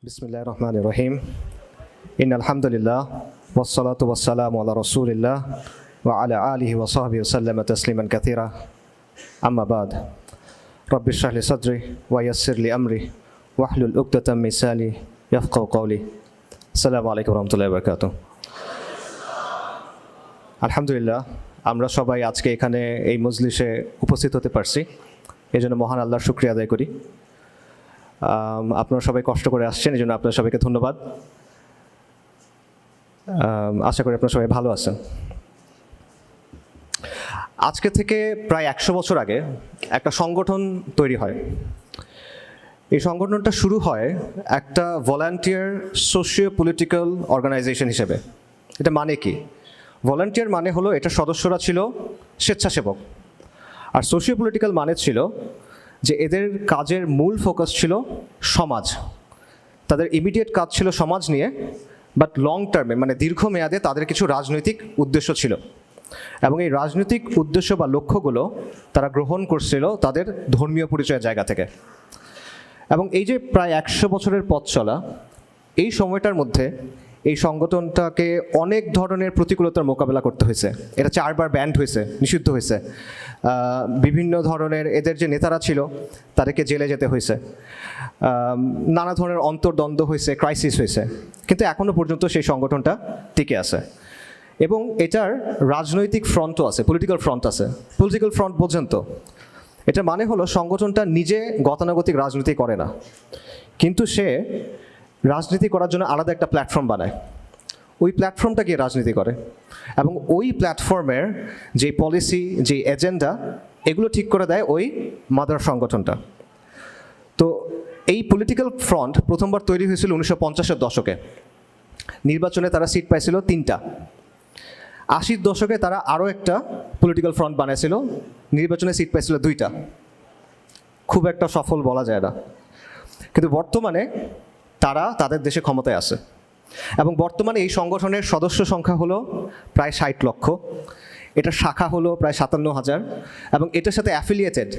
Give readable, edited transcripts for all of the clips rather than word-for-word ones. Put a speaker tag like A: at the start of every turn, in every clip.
A: বিসমিল্লাহির রহমানির রহিম। ইন্নাল হামদুলিল্লাহ ওয়াসসালাতু ওয়াসসালামু আলা রাসূলিল্লাহ ওয়া আলা আলিহি ওয়া সাহবিহি ওয়া সাল্লামা তাসলিমান কাসীরা। আম্মা বাদ। রব্বি ইশরাহ লি সাদরি ওয়া ইয়াসসির লি আমরি ওয়াহলুল উকদাতাম মিন লিসানি ইয়াফকাহু কওলি। আসসালামু আলাইকুম ওয়া রাহমাতুল্লাহি ওয়া বারাকাতুহু। আলহামদুলিল্লাহ, আমরা সবাই আজকে এখানে এই মজলিসে উপস্থিত হতে পারছি, এজন্য মহান আল্লাহর শুকরিয়া আদায় করি। আপনারা সবাই কষ্ট করে আসছেন, এই জন্য আপনার সবাইকে ধন্যবাদ। আশা করি আপনারা সবাই ভালো আছেন। আজকে থেকে প্রায় 100 বছর আগে একটা সংগঠন তৈরি হয়। এই সংগঠনটা শুরু হয় একটা ভলান্টিয়ার সোশিও পলিটিক্যাল অর্গানাইজেশন হিসেবে। এটা মানে কি? ভলান্টিয়ার মানে হলো এটা সদস্যরা ছিল স্বেচ্ছাসেবক, আর সোশিও পলিটিক্যাল মানে ছিল যে এদের কাজের মূল ফোকাস ছিল সমাজ। তাদের ইমিডিয়েট কাজ ছিল সমাজ নিয়ে, বাট লং টার্মে মানে দীর্ঘমেয়াদে তাদের কিছু রাজনৈতিক উদ্দেশ্য ছিল, এবং এই রাজনৈতিক উদ্দেশ্য বা লক্ষ্যগুলো তারা গ্রহণ করছিল তাদের ধর্মীয় পরিচয়ের জায়গা থেকে। এবং এই যে প্রায় 100 বছরের পথ চলা, এই সময়টার মধ্যে এই সংগঠনটাকে অনেক ধরনের প্রতিকূলতার মোকাবেলা করতে হয়েছে। এটা 4 বার ব্যান্ড হয়েছে, নিষিদ্ধ হয়েছে। বিভিন্ন ধরনের এদের যে নেতারা ছিল তাদেরকে জেলে যেতে হয়েছে, নানা ধরনের অন্তর্দ্বন্দ্ব হয়েছে, ক্রাইসিস হয়েছে, কিন্তু এখনও পর্যন্ত সেই সংগঠনটা টিকে আছে। এবং এটার রাজনৈতিক ফ্রন্টও আছে, পলিটিক্যাল ফ্রন্ট আছে। পলিটিক্যাল ফ্রন্ট বোঝেন তো? এটা মানে হলো সংগঠনটা নিজে গতানুগতিক রাজনীতি করে না, কিন্তু সে রাজনীতি করার জন্য আলাদা একটা প্ল্যাটফর্ম বানায়। ওই প্ল্যাটফর্মটা গিয়ে রাজনীতি করে, এবং ওই প্ল্যাটফর্মের যে পলিসি, যে এজেন্ডা, এগুলো ঠিক করে দেয় ওই মাদার সংগঠনটা। তো এই পলিটিক্যাল ফ্রন্ট প্রথমবার তৈরি হয়েছিল 1950-এর দশকে। নির্বাচনে তারা সিট পাইছিল 3টা। 80-র দশকে তারা আরও একটা পলিটিক্যাল ফ্রন্ট বানাইছিল, নির্বাচনে সিট পাইছিল 2টা। খুব একটা সফল বলা যায় না, কিন্তু বর্তমানে তারা তাদের দেশে ক্ষমতায় আছে। এবং বর্তমানে এই সংগঠনের সদস্য সংখ্যা হলো প্রায় 60 লক্ষ। এটা শাখা হলো প্রায় 57,000, এবং এটার সাথে অ্যাফিলিয়েটেড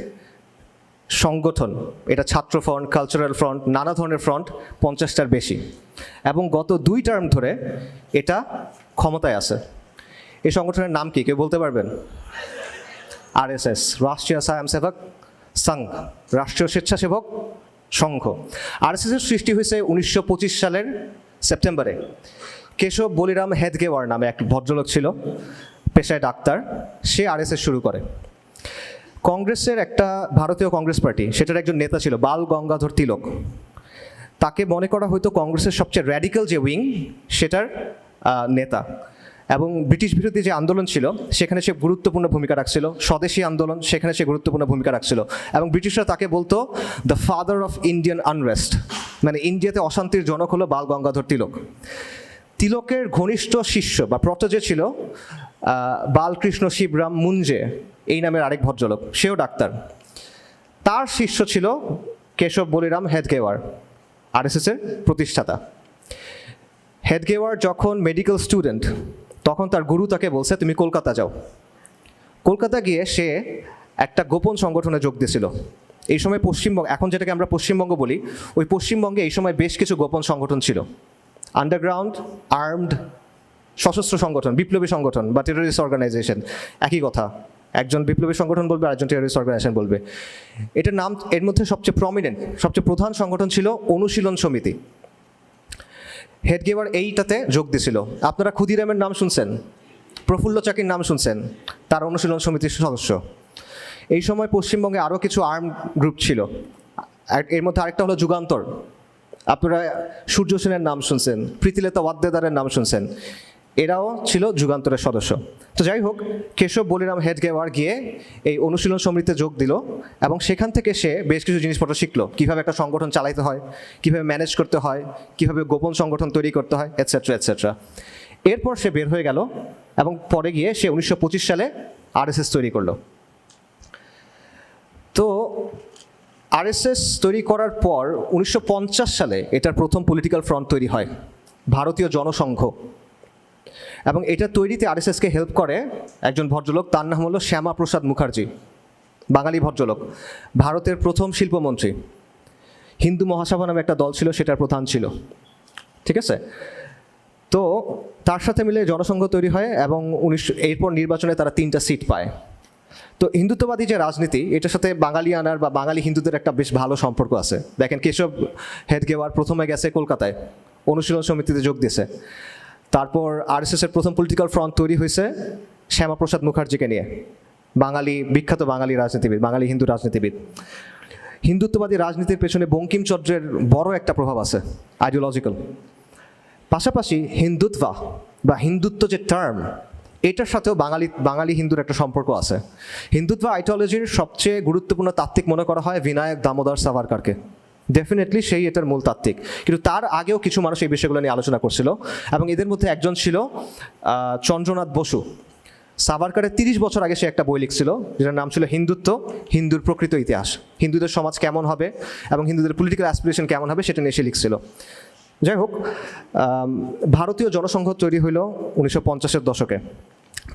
A: সংগঠন, এটা ছাত্র ফ্রন্ট, কালচারাল ফ্রন্ট, নানা ধরনের ফ্রন্ট 50টার বেশি। এবং গত 2 টার্ম ধরে এটা ক্ষমতায় আছে। এই সংগঠনের নাম কি কেউ বলতে পারবেন? RSS, রাষ্ট্রীয় স্বয়ংসেবক সংঘ, রাষ্ট্রীয় স্বেচ্ছাসেবক সংঘ। RSS-এর সৃষ্টি হয়েছে 1925 সালের সেপ্টেম্বরে। কেশব বলিরাম হেদগেওয়ার নামে এক ভদ্রলোক ছিল, পেশায় ডাক্তার। সে RSS শুরু করে। কংগ্রেসের একটা ভারতীয় কংগ্রেস পার্টি, সেটার একজন নেতা ছিল বাল গঙ্গাধর তিলক। তাকে মনে করা হয়তো কংগ্রেসের সবচেয়ে র্যাডিক্যাল যে উইং, সেটার নেতা। এবং ব্রিটিশ বিরোধী যে আন্দোলন ছিল সেখানে সে গুরুত্বপূর্ণ ভূমিকা রাখছিল। স্বদেশী আন্দোলন, সেখানে সে গুরুত্বপূর্ণ ভূমিকা রাখছিল। এবং ব্রিটিশরা তাকে বলতো the father of Indian unrest, মানে ইন্ডিয়াতে অশান্তির জনক হলো বাল গঙ্গাধর তিলক। তিলকের ঘনিষ্ঠ শিষ্য বা প্রটোজে ছিল বালকৃষ্ণ শিবরাম মুঞ্জে এই নামের আরেক ভদ্রলোক, সেও ডাক্তার। তার শিষ্য ছিল কেশব বলিরাম হেদগেওয়ার, RSS-এর প্রতিষ্ঠাতা। হেদগেওয়ার যখন মেডিকেল স্টুডেন্ট, তখন তার গুরু তাকে বলছে তুমি কলকাতা যাও। কলকাতা গিয়ে সে একটা গোপন সংগঠনে যোগ দিয়েছিল। এই সময় পশ্চিমবঙ্গ, এখন যেটাকে আমরা পশ্চিমবঙ্গ বলি, ওই পশ্চিমবঙ্গে এই সময় বেশ কিছু গোপন সংগঠন ছিল। আন্ডারগ্রাউন্ড আর্মড সশস্ত্র সংগঠন, বিপ্লবী সংগঠন বা টেররিস্ট অর্গানাইজেশন, একই কথা। একজন বিপ্লবী সংগঠন বলবে, আরেকজন টেররিস্ট অর্গানাইজেশন বলবে। এটার নাম, এর মধ্যে সবচেয়ে প্রমিনেন্ট, সবচেয়ে প্রধান সংগঠন ছিল অনুশীলন সমিতি। হেডগেওয়ার এইটাতে যোগ দিয়েছিল। আপনারা ক্ষুদিরামের নাম শুনছেন, প্রফুল্ল চাকির নাম শুনছেন, তার অনুশীলন সমিতির সদস্য। এই সময় পশ্চিমবঙ্গে আরও কিছু আর্ম গ্রুপ ছিল, এর মধ্যে আরেকটা হলো যুগান্তর। আপনারা সূর্য সেনের নাম শুনছেন, প্রীতিলতা ওয়াদ্দেদারের নাম শুনছেন, এরাও ছিল যুগান্তরের সদস্য। তো যাই হোক, কেশব বলিরাম হেডগেওয়ার গিয়ে এই অনুশীলন সমিতিতে যোগ দিল, এবং সেখান থেকে সে বেশ কিছু জিনিসপত্র শিখলো, কীভাবে একটা সংগঠন চালাইতে হয়, কীভাবে ম্যানেজ করতে হয়, কীভাবে গোপন সংগঠন তৈরি করতে হয়, এটসেট্রা এটসেট্রা। এরপর সে বের হয়ে গেল, এবং পরে গিয়ে সে 1925 সালে RSS তৈরি করলো। তো RSS তৈরি করার পর 1950 সালে এটার প্রথম পলিটিক্যাল ফ্রন্ট তৈরি হয়, ভারতীয় জনসংঘ। এবং এটা তৈরিতে RSS-কে হেল্প করে একজন ভদ্রলোক, তার নাম হলো শ্যামাপ্রসাদ মুখার্জি, বাঙালি ভদ্রলোক, ভারতের প্রথম শিল্পমন্ত্রী। হিন্দু মহাসভা নামে একটা দল ছিল, সেটার প্রধান ছিল, ঠিক আছে। তো তার সাথে মিলে জনসংঘ তৈরি হয় এবং এরপর নির্বাচনে তারা 3টা সিট পায়। তো হিন্দুত্ববাদী যে রাজনীতি, এটার সাথে বাঙালিয়ানার বা বাঙালি হিন্দুদের একটা বেশ ভালো সম্পর্ক আছে। দেখেন কেশব হেডগেওয়ার প্রথমে গেছে কলকাতায়, অনুশীলন সমিতিতে যোগ দিয়েছে। তারপর আরএসএসের প্রথম পলিটিক্যাল ফ্রন্ট তৈরি হয়েছে শ্যামাপ্রসাদ মুখার্জিকে নিয়ে, বিখ্যাত বাঙালি রাজনীতিবিদ, বাঙালি হিন্দু রাজনীতিবিদ। হিন্দুত্ববাদী রাজনীতির পেছনে বঙ্কিমচন্দ্রের বড় একটা প্রভাব আছে, আইডিওলজিক্যাল। পাশাপাশি হিন্দুত্ব বা হিন্দুত্ব যে টার্ম, এটার সাথেও বাঙালি হিন্দুর একটা সম্পর্ক আছে। হিন্দুত্ব আইডিওলজির সবচেয়ে গুরুত্বপূর্ণ তাত্ত্বিক মনে করা হয় বিনায়ক দামোদর সাভারকারকে। ডেফিনেটলি সেই এটার মূল তাত্ত্বিক, কিন্তু তার আগেও কিছু মানুষ এই বিষয়গুলো নিয়ে আলোচনা করছিল, এবং এদের মধ্যে একজন ছিল চন্দ্রনাথ বসু। সাভারকারের 30 বছর আগে সে একটা বই লিখছিল, যেটার নাম ছিল হিন্দুত্ব, হিন্দুর প্রকৃত ইতিহাস। হিন্দুদের সমাজ কেমন হবে এবং হিন্দুদের পলিটিক্যাল অ্যাসপিরেশন কেমন হবে সেটা নিয়ে সে লিখছিল। যাই হোক, ভারতীয় জনসংঘ তৈরি হইল 1950-এর দশকে।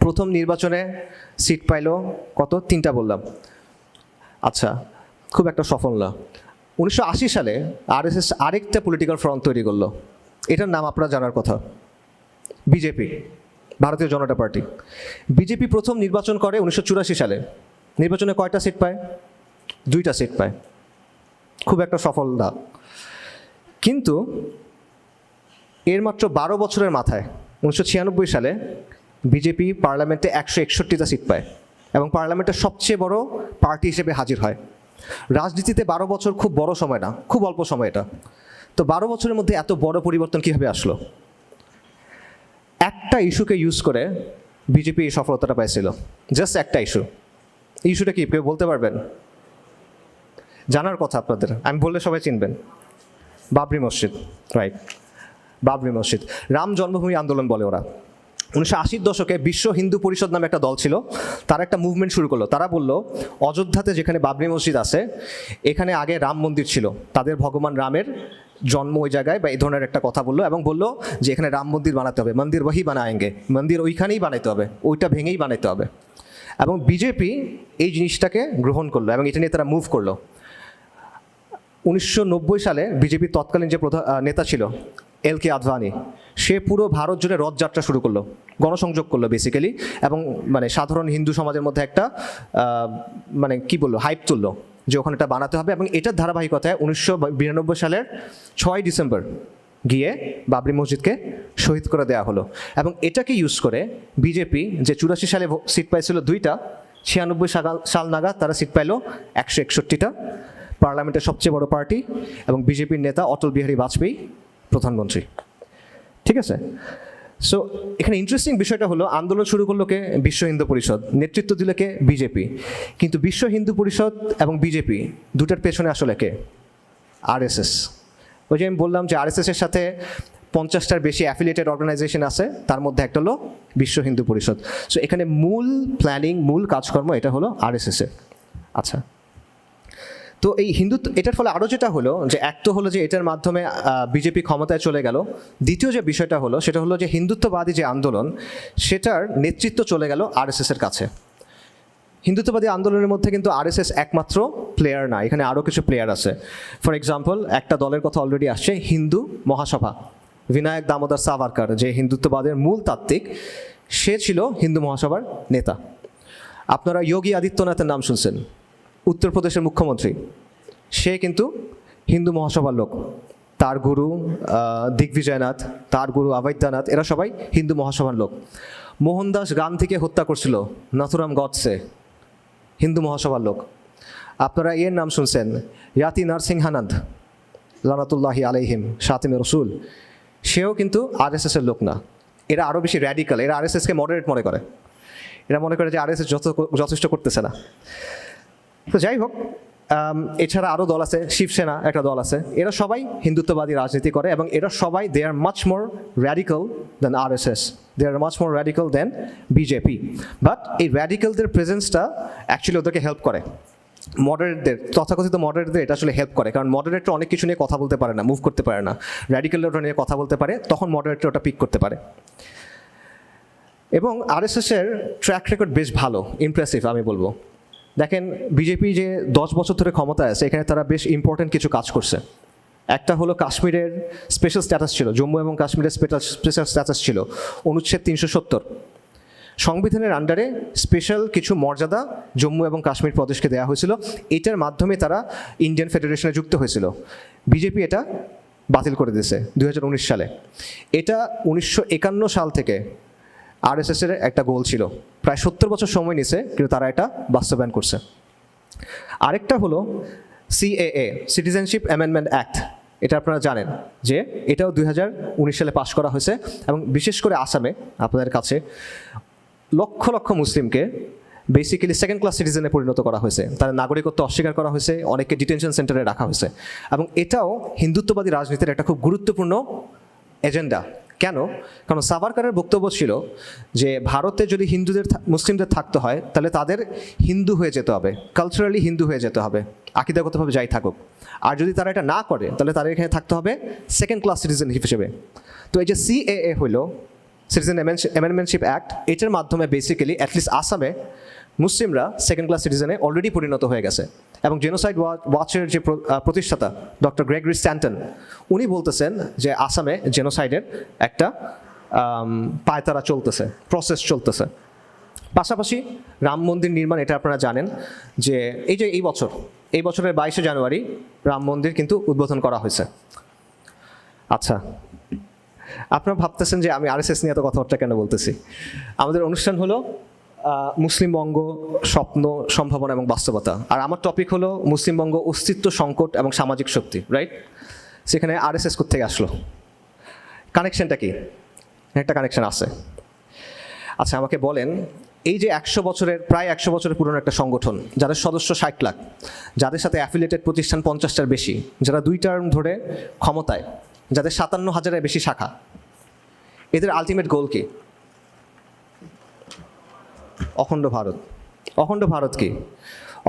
A: প্রথম নির্বাচনে সিট পাইল কত? 3টা বললাম। আচ্ছা, খুব একটা সফল না। 1980 সালে আরএসএস আরেকটা পলিটিক্যাল ফ্রন্ট তৈরি করলো, এটার নাম আপনারা জানার কথা, বিজেপি, ভারতীয় জনতা পার্টি। বিজেপি প্রথম নির্বাচন করে 1984 সালে। নির্বাচনে কয়টা সিট পায়? 2টা সিট পায়। খুব একটা সফল না। কিন্তু এর মাত্র 12 বছরের মাথায় 1996 সালে বিজেপি পার্লামেন্টে 161টা সিট পায় এবং পার্লামেন্টের সবচেয়ে বড় পার্টি হিসেবে হাজির হয়। রাজনীতিতে 12 বছর খুব বড় সময় না, খুব অল্প সময় এটা। তো 12 বছরের মধ্যে এত বড় পরিবর্তন কীভাবে আসলো? একটা ইস্যুকে ইউজ করে বিজেপি এই সফলতাটা পাইছিল, জাস্ট একটা ইস্যু। ইস্যুটা কি কেউ বলতে পারবেন? জানার কথা আপনাদের, আমি বললে সবাই চিনবেন। বাবরি মসজিদ, রাইট, বাবরি মসজিদ। রাম জন্মভূমি আন্দোলন বলে ওরা। 1980-র দশকে বিশ্ব হিন্দু পরিষদ নামে একটা দল ছিল, তারা একটা মুভমেন্ট শুরু করলো। তারা বলল, অযোধ্যাতে যেখানে বাবরি মসজিদ আছে, এখানে আগে রাম মন্দির ছিল, তাদের ভগবান রামের জন্ম ওই জায়গায়, বা এই ধরনের একটা কথা বললো, এবং বললো যে এখানে রাম মন্দির বানাতে হবে, মন্দির ওহি বানায়েঙ্গে, মন্দির ওইখানেই বানাইতে হবে, ওইটা ভেঙেই বানাইতে হবে। এবং বিজেপি এই জিনিসটাকে গ্রহণ করলো এবং এটা নিয়ে তারা মুভ করলো। 1990 সালে বিজেপির তৎকালীন যে নেতা ছিল LK আদভানি, সে পুরো ভারত জুড়ে রথযাত্রা শুরু করলো, গণসংযোগ করলো বেসিক্যালি, এবং মানে সাধারণ হিন্দু সমাজের মধ্যে একটা মানে কি বললো, হাইপ তুললো যে ওখানে এটা বানাতে হবে। এবং এটার ধারাবাহিকতায় 1992 সালের 6 ডিসেম্বর গিয়ে বাবরি মসজিদকে শহীদ করে দেওয়া হলো। এবং এটাকে ইউজ করে বিজেপি, যে 84 সালে সিট পাইছিল 2টা, 96 সাল নাগাদ তারা সিট পাইল 161টা, পার্লামেন্টের সবচেয়ে বড় পার্টি, এবং বিজেপির নেতা অটল বিহারী বাজপেয়ী প্রধানমন্ত্রী। ঠিক আছে? সো এখানে ইন্টারেস্টিং বিষয়টা হলো, আন্দোলন শুরু করলো কে? বিশ্ব হিন্দু পরিষদ। নেতৃত্ব দিল কে? বিজেপি। কিন্তু বিশ্ব হিন্দু পরিষদ এবং বিজেপি দুটার পেছনে আসলে কে? আরএসএস। ওই যে আমি বললাম যে আরএসএসের সাথে 50টার বেশি অ্যাফিলিয়েটেড অর্গানাইজেশন আছে, তার মধ্যে একটা হলো বিশ্ব হিন্দু পরিষদ। সো এখানে মূল প্ল্যানিং, মূল কাজকর্ম এটা হলো আরএসএসের। আচ্ছা, তো এই হিন্দুত্ব, এটার ফলে আরও যেটা হলো যে, এক তো হলো যে এটার মাধ্যমে বিজেপি ক্ষমতায় চলে গেল। দ্বিতীয় যে বিষয়টা হলো সেটা হলো যে হিন্দুত্ববাদী যে আন্দোলন, সেটার নেতৃত্ব চলে গেল আরএসএসের কাছে। হিন্দুত্ববাদী আন্দোলনের মধ্যে কিন্তু আরএসএস একমাত্র প্লেয়ার না, এখানে আরও কিছু প্লেয়ার আছে। ফর এক্সাম্পল, একটা দলের কথা অলরেডি আসছে, হিন্দু মহাসভা। বিনায়ক দামোদর সাভারকার, যে হিন্দুত্ববাদের মূল তাত্ত্বিক, সে ছিল হিন্দু মহাসভার নেতা। আপনারা যোগী আদিত্যনাথের নাম শুনছেন, উত্তরপ্রদেশের মুখ্যমন্ত্রী, সে কিন্তু হিন্দু মহাসভার লোক। তার গুরু দিগ্বিজয়নাথ, তার গুরু অবৈদ্যনাথ, এরা সবাই হিন্দু মহাসভার লোক। মোহনদাস গান্ধীকে হত্যা করছিল নাথুরাম গডসে, হিন্দু মহাসভার লোক। আপনারা এর নাম শুনছেন, ইয়াতি নরসিংহানন্দ লানাতুল্লাহি আলাইহিম, শাতিমে রসুল, সেও কিন্তু আরএসএসের লোক না। এরা আরও বেশি র্যাডিক্যাল, এরা আরএসএসকে মডারেট মনে করে। এরা মনে করে যে আরএসএস যথেষ্ট করতেছে না। তো যাই হোক, এছাড়া আরও দল আছে, শিবসেনা একটা দল আছে, এরা সবাই হিন্দুত্ববাদী রাজনীতি করে, এবং এরা সবাই they are much more radical than RSS, they are much more radical than BJP. But এই র্যাডিক্যালদের প্রেজেন্সটা অ্যাকচুয়ালি ওদেরকে হেল্প করে, মডারেটদের, তথাকথিত মডারেটদের এটা আসলে হেল্প করে। কারণ মডারেটরা অনেক কিছু নিয়ে কথা বলতে পারে না, মুভ করতে পারে না, র্যাডিক্যালরা ওটা নিয়ে কথা বলতে পারে, তখন মডারেটরা ওটা পিক করতে পারে। এবং আরএসএসের ট্র্যাক রেকর্ড বেশ ভালো, ইমপ্রেসিভ আমি বলবো। দেখেন বিজেপি যে 10 বছর ধরে ক্ষমতায় আছে, এখানে তারা বেশ ইম্পর্টেন্ট কিছু কাজ করছে। একটা হলো কাশ্মীরের স্পেশাল স্ট্যাটাস ছিল, জম্মু এবং কাশ্মীরের স্পেশাল স্ট্যাটাস ছিল অনুচ্ছেদ 370। সংবিধানের আন্ডারে স্পেশাল কিছু মর্যাদা জম্মু এবং কাশ্মীর প্রদেশকে দেওয়া হয়েছিল। এটার মাধ্যমে তারা ইন্ডিয়ান ফেডারেশনে যুক্ত হয়েছিল। বিজেপি এটা বাতিল করে দিয়েছে 2019 সালে। এটা 1951 সাল থেকে আরএসএসের একটা গোল ছিল, প্রায় 70 বছর সময় নিছে, কিন্তু তারা এটা বাস্তবায়ন করছে। আরেকটা হলো সিএএ, সিটিজেনশিপ অ্যামেন্ডমেন্ট অ্যাক্ট। এটা আপনারা জানেন যে এটাও 2019 সালে পাশ করা হয়েছে, এবং বিশেষ করে আসামে আপনাদের কাছে লক্ষ লক্ষ মুসলিমকে বেসিক্যালি সেকেন্ড ক্লাস সিটিজেনে পরিণত করা হয়েছে, তাদের নাগরিকত্ব অস্বীকার করা হয়েছে, অনেককে ডিটেনশন সেন্টারে রাখা হয়েছে। এবং এটাও হিন্দুত্ববাদী রাজনীতির একটা খুব গুরুত্বপূর্ণ এজেন্ডা। কেন? কারণ সাভারকারের বক্তব্য ছিল যে ভারতে যদি মুসলিমদের থাকতে হয় তাহলে তাদের হিন্দু হয়ে যেতে হবে, কালচারালি হিন্দু হয়ে যেতে হবে, আকিদাগতভাবে যাই থাকুক। আর যদি তারা এটা না করে তাহলে তাদের এখানে থাকতে হবে সেকেন্ড ক্লাস সিটিজেন হিসেবে। তো এই যে সিএএ হইল, সিটিজেন অ্যামেন্ডমেন্টশিপ অ্যাক্ট, এটার মাধ্যমে বেসিক্যালি অ্যাটলিস্ট আসামে মুসলিমরা সেকেন্ড ক্লাস সিটিজেনে অলরেডি পরিণত হয়ে গেছে। এবং জেনোসাইড ওয়াচের যে প্রতিষ্ঠাতা ডক্টর গ্রেগরি স্ট্যান্টন, উনি বলতেছেন যে আসামে জেনোসাইডের একটা পায়তারা চলতেছে, প্রসেস চলতেছে। পাশাপাশি রাম মন্দির নির্মাণ, এটা আপনারা জানেন যে এই বছরের 22শে জানুয়ারি রাম মন্দির কিন্তু উদ্বোধন করা হয়েছে। আচ্ছা, আপনারা ভাবতেছেন যে আমি আরএসএস নিয়ে এত কথাবার্তা কেন বলতেছি। আমাদের অনুষ্ঠান হলো মুসলিমবঙ্গ স্বপ্ন, সম্ভাবনা এবং বাস্তবতা। আর আমার টপিক হলো মুসলিমবঙ্গ অস্তিত্ব, সংকট এবং সামাজিক শক্তি, রাইট? সেখানে আরএসএস কোত্থেকে আসলো? কানেকশনটা কি? একটা কানেকশন আছে। আচ্ছা, আমাকে বলেন, এই যে প্রায় 100 বছরের পুরনো একটা সংগঠন, যাদের সদস্য 60 লাখ, যাদের সাথে অ্যাফিলিয়েটেড প্রতিষ্ঠান 50টার বেশি, যারা 2 টার্ম ধরে ক্ষমতায়, যাদের 57,000-এর বেশি শাখা, এদের আলটিমেট গোল কি? অখণ্ড ভারত। অখণ্ড ভারত কি?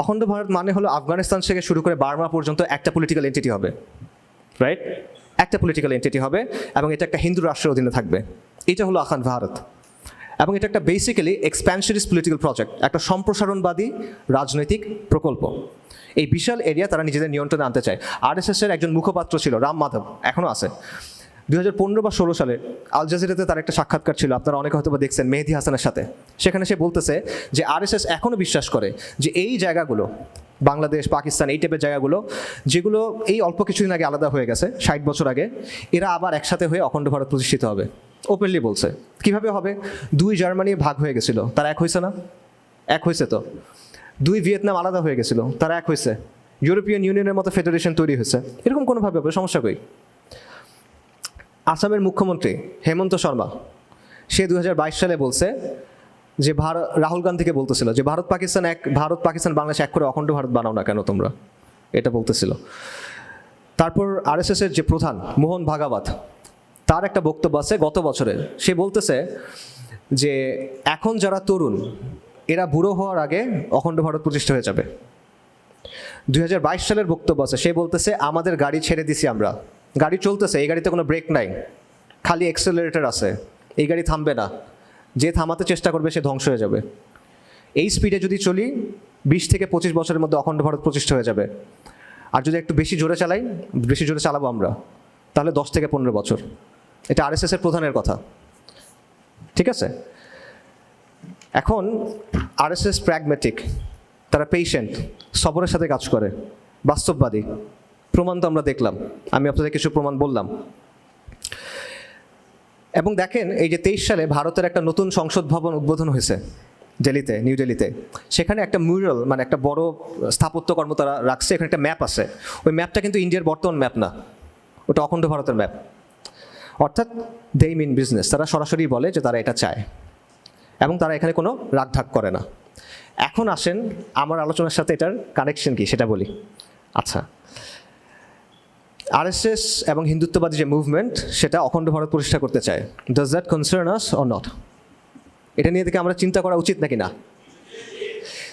A: অখণ্ড ভারত মানে হলো আফগানিস্তান থেকে শুরু করে বার্মা পর্যন্ত একটা পলিটিক্যাল এন্টিটি হবে, রাইট? একটা পলিটিক্যাল এন্টিটি হবে, এবং এটা একটা হিন্দু রাষ্ট্রের অধীনে থাকবে। এটা হলো অখণ্ড ভারত। এবং এটা একটা বেসিক্যালি এক্সপ্যানশনিস্ট পলিটিক্যাল প্রজেক্ট, একটা সম্প্রসারণবাদী রাজনৈতিক প্রকল্প। এই বিশাল এরিয়া তারা নিজেদের নিয়ন্ত্রণে আনতে চায়। আরএসএসের একজন মুখপাত্র ছিল রাম মাধব, এখনও আছে। 2015 বা 16 সালে আল জাজিরাতে তার একটা সাক্ষাৎকার ছিল, আপনারা অনেকে হয়তো দেখছেন, মেহেদি হাসানের সাথে। সেখানে সে বলতেছে যে আরএসএস এখনও বিশ্বাস করে যে এই জায়গাগুলো, বাংলাদেশ, পাকিস্তান, এই টাইপের জায়গাগুলো, যেগুলো এই অল্প কিছুদিন আগে আলাদা হয়ে গেছে, 60 বছর আগে, এরা আবার একসাথে হয়ে অখণ্ড ভারত প্রতিষ্ঠিত হবে। ওপেনলি বলছে। কিভাবে হবে? 2 জার্মানি ভাগ হয়ে গেছিল, তারা এক হয়েছে না? এক হয়েছে তো। 2 ভিয়েতনাম আলাদা হয়ে গেছিল, তারা এক হয়েছে। ইউরোপিয়ান ইউনিয়নের মতো ফেডারেশন তৈরি হয়েছে। এরকম কোনোভাবে হবে? সমস্যা কই? আসামের মুখ্যমন্ত্রী হেমন্ত শর্মা, সে 2022 সালে বলছে যে রাহুল গান্ধীকে বলতেছিল যে ভারত পাকিস্তান বাংলাদেশ এক করে অখণ্ড ভারত বানাও না কেন তোমরা, এটা বলতেছিল। তারপর আরএসএসের যে প্রধান মোহন ভাগাবত, তার একটা বক্তব্য আছে গত বছরের। সে বলতেছে যে এখন যারা তরুণ, এরা বুড়ো হওয়ার আগে অখণ্ড ভারত প্রতিষ্ঠা হয়ে যাবে। 2022 সালের বক্তব্য আছে, সে বলতেছে আমাদের গাড়ি ছেড়ে দিছি আমরা, গাড়ি চলতেছে, এই গাড়িতে কোনো ব্রেক নাই, খালি এক্সেলারেটর আছে, এই গাড়ি থামবে না, যে থামাতে চেষ্টা করবে সে ধ্বংস হয়ে যাবে। এই স্পিডে যদি চলি 20 থেকে 25 বছরের মধ্যে অখণ্ড ভারত প্রতিষ্ঠা হয়ে যাবে। আর যদি একটু বেশি জোরে চালাবো আমরা, তাহলে 10 থেকে 15 বছর। এটা আরএসএসের প্রধানের কথা, ঠিক আছে? এখন আরএসএস প্র্যাগম্যাটিক, তারা পেশেন্ট, সবরের সাথে কাজ করে, বাস্তববাদী। প্রমাণ তো আমরা দেখলাম, আমি আপনাদের কিছু প্রমাণ বললাম। এবং দেখেন, এই যে 23 সালে ভারতের একটা নতুন সংসদ ভবন উদ্বোধন হয়েছে নিউ দিল্লিতে। সেখানে একটা মিউরাল, মানে একটা বড় স্থাপত্যকর্ম তারা রাখছে, এখানে একটা ম্যাপ আছে। ওই ম্যাপটা কিন্তু ইন্ডিয়ার বর্তমান ম্যাপ না, ওটা অখণ্ড ভারতের ম্যাপ। অর্থাৎ দে মিন বিজনেস, তারা সরাসরি বলে যে তারা এটা চায়, এবং তারা এখানে কোনো রাগঢাক করে না। এখন আসেন আমার আলোচনার সাথে এটার কানেকশন কি সেটা বলি। আচ্ছা, আরএসএস এবং হিন্দুত্ববাদী যে মুভমেন্ট, সেটা অখণ্ড ভারত প্রতিষ্ঠা করতে চায়। Does that concern us or not? এটা নিয়ে থেকে আমরা চিন্তা করা উচিত নাকি না?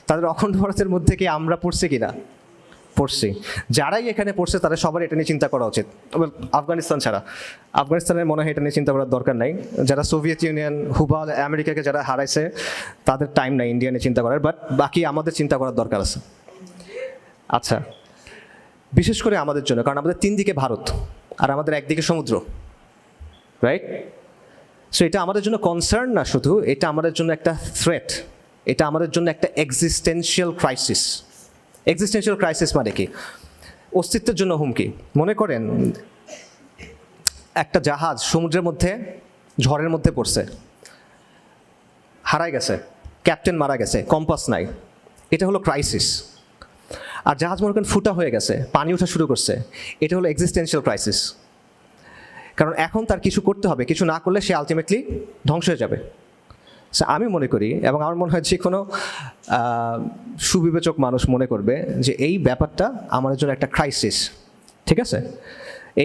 A: তাদের অখণ্ড ভারতের মধ্যে কি আমরা পড়ছি কিনা? পড়ছি, যারাই এখানে পড়ছে তাদের সবার এটা নিয়ে চিন্তা করা উচিত। আফগানিস্তান ছাড়া, আফগানিস্তানের মনে হয় এটা নিয়ে চিন্তা করার দরকার নাই। যারা সোভিয়েত ইউনিয়ন, হুবাল, আমেরিকাকে যারা হারাইছে তাদের টাইম নাই ইন্ডিয়া নিয়ে চিন্তা করার, বাট বাকি আমাদের চিন্তা করার দরকার আছে। আচ্ছা, বিশেষ করে আমাদের জন্য, কারণ আমাদের 3 দিকে ভারত আর আমাদের একদিকে সমুদ্র, রাইট? সো এটা আমাদের জন্য কনসার্ন না শুধু, এটা আমাদের জন্য একটা থ্রেট, এটা আমাদের জন্য একটা এক্সিস্টেন্সিয়াল ক্রাইসিস। এক্সিস্টেন্সিয়াল ক্রাইসিস মানে কি? অস্তিত্বের জন্য হুমকি। মনে করেন একটা জাহাজ সমুদ্রের মধ্যে ঝড়ের মধ্যে পড়ছে, হারাই গেছে, ক্যাপ্টেন মারা গেছে, কম্পাস নাই, এটা হলো ক্রাইসিস। আর জাহাজ মনে করেন ফুটা হয়ে গেছে, পানি ওঠা শুরু করছে, এটা হলো এক্সিস্টেন্সিয়াল ক্রাইসিস। কারণ এখন তার কিছু করতে হবে, কিছু না করলে সে আলটিমেটলি ধ্বংস হয়ে যাবে। সো আমি মনে করি, এবং আমার মনে হয় যে কোনো সুবিবেচক মানুষ মনে করবে যে এই ব্যাপারটা আমাদের জন্য একটা ক্রাইসিস, ঠিক আছে?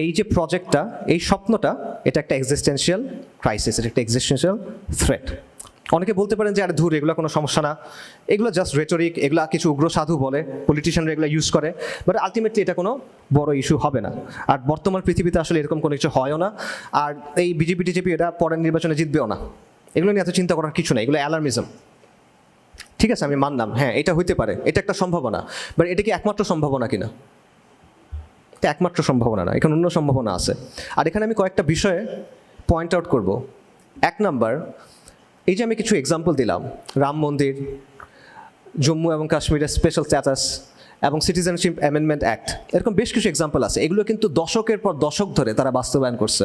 A: এই যে প্রজেক্টটা, এই স্বপ্নটা, এটা একটা এক্সিস্টেন্সিয়াল ক্রাইসিস, এটা একটা এক্সিস্টেন্সিয়াল থ্রেট। অনেকে বলতে পারেন যে আরে ধুর, এগুলো কোনো সমস্যা না, এগুলো জাস্ট রেটরিক, এগুলো কিছু উগ্র সাধু বলে, পলিটিশিয়ানরা এগুলো ইউজ করে, বাট আলটিমেটলি এটা কোনো বড় ইস্যু হবে না। আর বর্তমান পৃথিবীতে আসলে এরকম কোনো কিছু হয়ও না। আর এই বিজেপি টিজেপি এটা পরের নির্বাচনে জিতবেও না, এগুলো নিয়ে এত চিন্তা করার কিছু নেই, এগুলো অ্যালার্মিজম। ঠিক আছে, আমি মানলাম, হ্যাঁ এটা হইতে পারে, এটা একটা সম্ভাবনা, বাট এটা কি একমাত্র সম্ভাবনা কিনা? এটা একমাত্র সম্ভাবনা না, এখানে অন্য সম্ভাবনা আছে। আর এখানে আমি কয়েকটা বিষয়ে পয়েন্ট আউট করব। 1 নাম্বার, এই যে আমি কিছু এক্সাম্পল দিলাম, রাম মন্দির, জম্মু এবং কাশ্মীরের স্পেশাল স্ট্যাটাস এবং সিটিজেনশিপ অ্যামেন্ডমেন্ট অ্যাক্ট, এরকম বেশ কিছু এক্সাম্পল আছে। এগুলো কিন্তু দশকের পর দশক ধরে তারা বাস্তবায়ন করছে।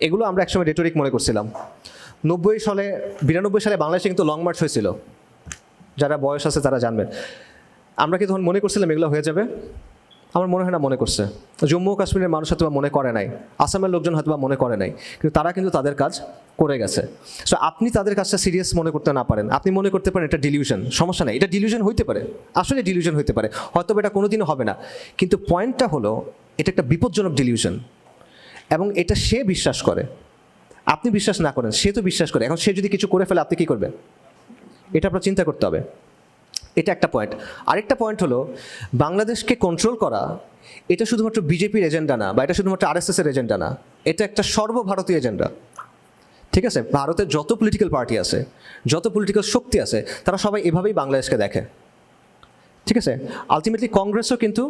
A: এগুলো আমরা একসময় রেটরিক মনে করছিলাম। 92 সালে বাংলাদেশে কিন্তু লং মার্চ হয়েছিল, যারা বয়স আছে তারা জানবেন। আমরা কি তখন মনে করছিলাম এগুলো হয়ে যাবে? আমার মনে হয় না মনে করছে। জম্মু ও কাশ্মীরের মানুষ হয়তো মনে করে নাই, আসামের লোকজন হয়তো মনে করে নাই, কিন্তু তারা কিন্তু তাদের কাজ করে গেছে। সো আপনি তাদের কাজটা সিরিয়াস মনে করতে না পারেন, আপনি মনে করতে পারেন এটা ডিলিউশন, সমস্যা নেই, এটা ডিলিউশন হইতে পারে, আসলে ডিলিউশন হইতে পারে, হয়তো এটা কোনোদিনও হবে না। কিন্তু পয়েন্টটা হলো এটা একটা বিপজ্জনক ডিলিউশন, এবং এটা সে বিশ্বাস করে, আপনি বিশ্বাস না করেন, সে তো বিশ্বাস করে। এখন সে যদি কিছু করে ফেলে আপনি কী করবেন? এটা আপনার চিন্তা করতে হবে। এটা একটা পয়েন্ট। আরেকটা পয়েন্ট হলো, বাংলাদেশকে কন্ট্রোল করা এটা শুধুমাত্র বিজেপির এজেন্ডা না, বা এটা শুধুমাত্র আরএসএসের এজেন্ডা না, এটা একটা সর্বভারতীয় এজেন্ডা। ঠিক আছে, ভারতের যত পলিটিক্যাল পার্টি আছে, যত পলিটিক্যাল শক্তি আছে, তারা সবাই এভাবেই বাংলাদেশকে দেখে। ঠিক আছে, আলটিমেটলি কংগ্রেসও কিন্তু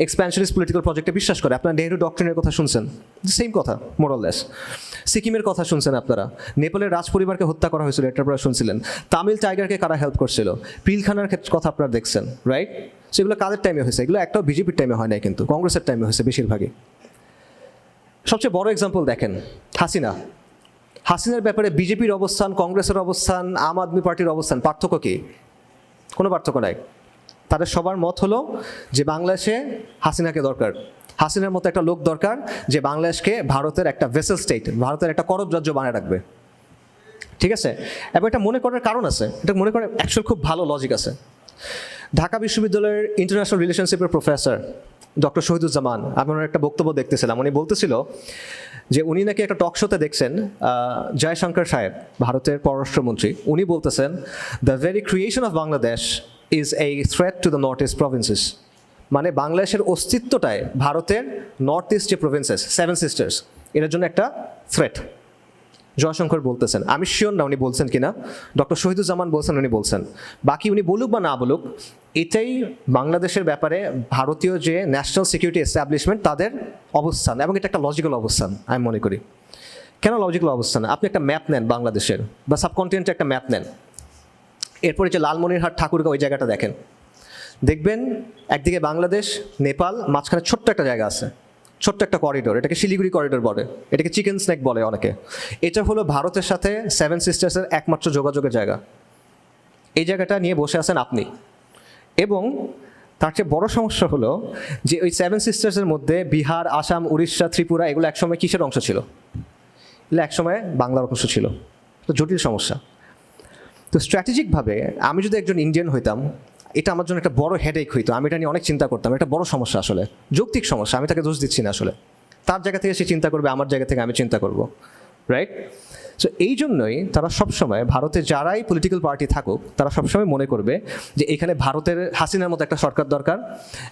A: এক্সপ্যানশনিস্ট পলিটিক্যাল প্রজেক্টে বিশ্বাস করে। আপনারা নেহেরু ডক্ট্রিনের কথা শুনছেন, সেম কথা মোরলেস। সিকিমের কথা শুনছেন আপনারা, নেপালের রাজ পরিবারকে হত্যা করা হয়েছিল, এটা আপনারা শুনছিলেন। তামিল টাইগারকে কারা হেল্প করছিল, পিলখানার কথা আপনারা দেখছেন, রাইট? সেগুলো কাদের টাইমে হয়েছে? এগুলো একটাও বিজেপির টাইমে হয় নাই, কিন্তু কংগ্রেসের টাইমে হয়েছে বেশিরভাগই। সবচেয়ে বড় এক্সাম্পল দেখেন, হাসিনার ব্যাপারে বিজেপির অবস্থান, কংগ্রেসের অবস্থান, আম আদমি পার্টির অবস্থান, পার্থক্য কি? কোনো পার্থক্য নাই। তাদের সবার মত হলো যে বাংলাদেশে হাসিনাকে দরকার, হাসিনার মতো একটা লোক দরকার যে বাংলাদেশকে ভারতের একটা ভেসেল স্টেট, ভারতের একটা করদ রাজ্য বানায় রাখবে। ঠিক আছে, এবং এটা মনে করার কারণ আছে, এটা মনে করার অ্যাকচুয়াল খুব ভালো লজিক আছে। ঢাকা বিশ্ববিদ্যালয়ের ইন্টারন্যাশনাল রিলেশনশিপের প্রফেসর ডক্টর শহীদুজ্জামান, আমি ওনার একটা বক্তব্য দেখতেছিলাম, উনি বলতেছিল যে উনি নাকি একটা টক শোতে দেখছেন জয়শঙ্কর সাহেব, ভারতের পররাষ্ট্রমন্ত্রী, উনি বলতেছেন the very creation of Bangladesh is a threat to the north east provinces. মানে বাংলাদেশের অস্তিত্বটায় ভারতের নর্থ ইস্ট যে প্রভিন্সেস, 7 সিস্টার্স, এটার জন্য একটা থ্রেট। জয়শঙ্কর বলতেছেন, আমি শিওর না উনি বলছেন কিনা, ডক্টর শহীদুজ্জামান বলছেন উনি বলছেন। বাকি উনি বলুক বা না বলুক, এটাই বাংলাদেশের ব্যাপারে ভারতীয় যে ন্যাশনাল সিকিউরিটি এস্টাবলিশমেন্ট তাদের অবস্থান, এবং এটা একটা লজিক্যাল অবস্থান আমি মনে করি। কেন লজিক্যাল অবস্থান? আপনি একটা ম্যাপ নেন বাংলাদেশের বা সাবকন্টিনেন্টের একটা ম্যাপ নেন, এরপরে যে লালমনিরহাট ঠাকুরগাঁও ওই জায়গাটা দেখেন, দেখবেন একদিকে বাংলাদেশ, নেপাল, মাঝখানে ছোট্ট একটা জায়গা আছে, ছোট্ট একটা করিডোর, এটাকে শিলিগুড়ি করিডোর বলে, এটাকে চিকেন স্নেক বলে অনেকে। এটা হলো ভারতের সাথে 7 সিস্টার্সের একমাত্র যোগাযোগের জায়গা। এই জায়গাটা নিয়ে বসে আছেন আপনি, এবং তার চেয়ে বড় সমস্যা হলো যে ওই 7 সিস্টার্সের মধ্যে বিহার, আসাম, উড়িষ্যা, ত্রিপুরা, এগুলো একসময় কিসের অংশ ছিল? এগুলো একসময় বাংলার অংশ ছিল। তো জটিল সমস্যা। তো স্ট্র্যাটেজিকভাবে আমি যদি একজন ইন্ডিয়ান হইতাম, এটা আমার জন্য একটা বড় হেডেক হইতো, আমি এটা নিয়ে অনেক চিন্তা করতাম। একটা বড় সমস্যা, আসলে যৌক্তিক সমস্যা, আমি তাকে দোষ দিচ্ছি না। আসলে তার জায়গা থেকে সে চিন্তা করবে, আমার জায়গা থেকে আমি চিন্তা করব, রাইট? সো এই জন্যই তারা সবসময় ভারতে যারাই পলিটিক্যাল পার্টি থাকুক তারা সবসময় মনে করবে যে এখানে ভারতের হাসিনার মতো একটা সরকার দরকার,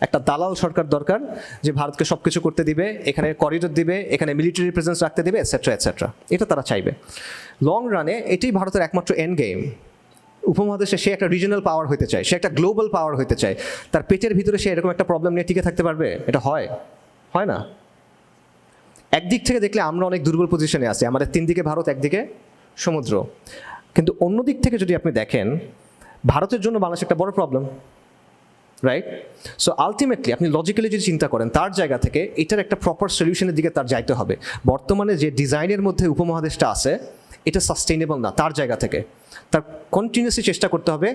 A: একটা দালাল সরকার দরকার যে ভারতকে সব কিছু করতে দিবে, এখানে করিডোর দিবে, এখানে মিলিটারি প্রেজেন্স রাখতে দিবে, এটসেট্রা এটসেট্রা। এটা তারা চাইবে। লং রানে এটাই ভারতের একমাত্র এন্ড গেম। উপমহাদেশে সে একটা রিজনাল পাওয়ার হতে চায়, সে একটা গ্লোবাল পাওয়ার হতে চায়। তার পেটের ভিতরে সে এরকম একটা প্রবলেম নিয়ে টিকে থাকতে পারবে? এটা হয় না। একদিক থেকে দেখলে আমরা অনেক দুর্বল পজিশনে আছি, আমাদের 3 দিকে ভারত, একদিকে সমুদ্র। কিন্তু অন্য দিক থেকে যদি আপনি দেখেন, ভারতের জন্য বাংলাদেশ একটা বড় প্রবলেম, রাইট? সো আলটিমেটলি আপনি লজিক্যালি যদি চিন্তা করেন তার জায়গা থেকে এটার একটা প্রপার সলিউশনের দিকে তার যাইতে হবে। বর্তমানে যে ডিজাইনের মধ্যে উপমহাদেশটা আছে এটা সাস্টেইনেবল না। তার জায়গা থেকে তার কন্টিনিউসলি চেষ্টা করতে হবে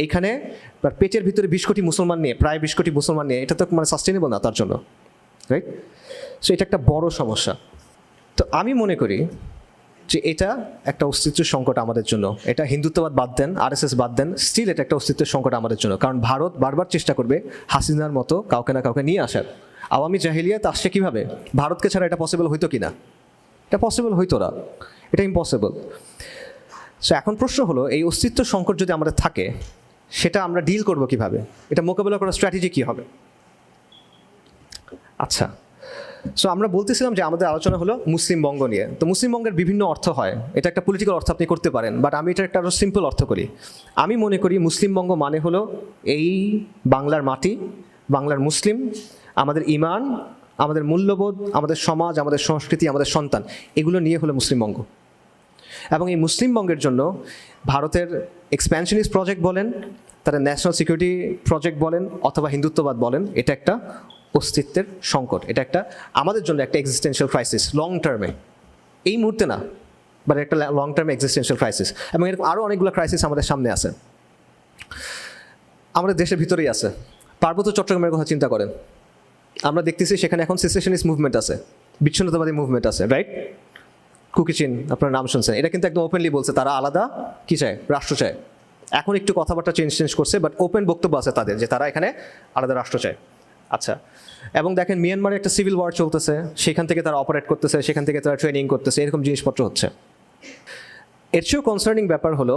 A: এইখানে পেটের ভিতরে 20 কোটি মুসলমান নিয়ে, প্রায় 20 কোটি মুসলমান নিয়ে, এটা তো মানে সাস্টেইনেবল না তার জন্য, রাইট? সো এটা একটা বড় সমস্যা। তো আমি মনে করি যে এটা একটা অস্তিত্বের সংকট আমাদের জন্য। এটা হিন্দুত্ববাদ বাদ দেন, RSS বাদ দেন, স্টিল এটা একটা অস্তিত্বের সংকট আমাদের জন্য। কারণ ভারত বারবার চেষ্টা করবে হাসিনার মতো কাউকে না কাউকে নিয়ে আসার। আওয়ামী জাহিলিয়াত আসছে কীভাবে? ভারতকে ছাড়া এটা পসিবল হইতো কি না? এটা পসিবল হইতো না, এটা ইম্পসিবল। সো এখন প্রশ্ন হলো, এই অস্তিত্ব সংকট যদি আমাদের থাকে সেটা আমরা ডিল করবো কিভাবে? এটা মোকাবেলা করার স্ট্র্যাটেজি কী হবে? আচ্ছা, সো আমরা বলতেছিলাম যে আমাদের আলোচনা হলো মুসলিমবঙ্গ নিয়ে। তো মুসলিমবঙ্গের বিভিন্ন অর্থ হয়, এটা একটা পলিটিক্যাল অর্থ আপনি করতে পারেন, বাট আমি এটা একটা আরও সিম্পল অর্থ করি। আমি মনে করি মুসলিমবঙ্গ মানে হলো এই বাংলার মাটি, বাংলার মুসলিম, আমাদের ইমান, আমাদের মূল্যবোধ, আমাদের সমাজ, আমাদের সংস্কৃতি, আমাদের সন্তান, এগুলো নিয়ে হলো মুসলিমবঙ্গ। এবং এই মুসলিমবঙ্গের জন্য ভারতের এক্সপ্যানশনিস্ট প্রজেক্ট বলেন, তারা ন্যাশনাল সিকিউরিটি প্রজেক্ট বলেন, অথবা হিন্দুত্ববাদ বলেন, এটা একটা অস্তিত্বের সংকট। এটা একটা আমাদের জন্য একটা এক্সিস্টেন্সিয়াল ক্রাইসিস, লং টার্মে, এই মুহূর্তে না, বাট একটা লং টার্মে এক্সিস্টেন্সিয়াল ক্রাইসিস। এবং এরকম আরও অনেকগুলো ক্রাইসিস আমাদের সামনে আছে, আমাদের দেশের ভিতরেই আছে। পার্বত্য চট্টগ্রামের কথা চিন্তা করেন, আমরা দেখতেছি সেখানে এখন সেসেশনিস্ট মুভমেন্ট আছে, বিচ্ছিন্নতাবাদী মুভমেন্ট আছে, রাইট? কুকিচিন আপনার নাম শুনছেন, এটা কিন্তু একদম ওপেনলি বলছে তারা আলাদা কী চায়, রাষ্ট্র চায়। এখন একটু কথাবার্তা চেঞ্জ করছে, বাট ওপেন বক্তব্য আছে তাদের যে তারা এখানে আলাদা রাষ্ট্র চায়। আচ্ছা, এবং দেখেন মিয়ানমারে একটা সিভিল ওয়ার চলতেছে, সেখান থেকে তারা অপারেট করতেছে, সেখান থেকে তারা ট্রেনিং করতেছে, এরকম জিনিসপত্র হচ্ছে। এর চেয়েও কনসার্নিং ব্যাপার হলো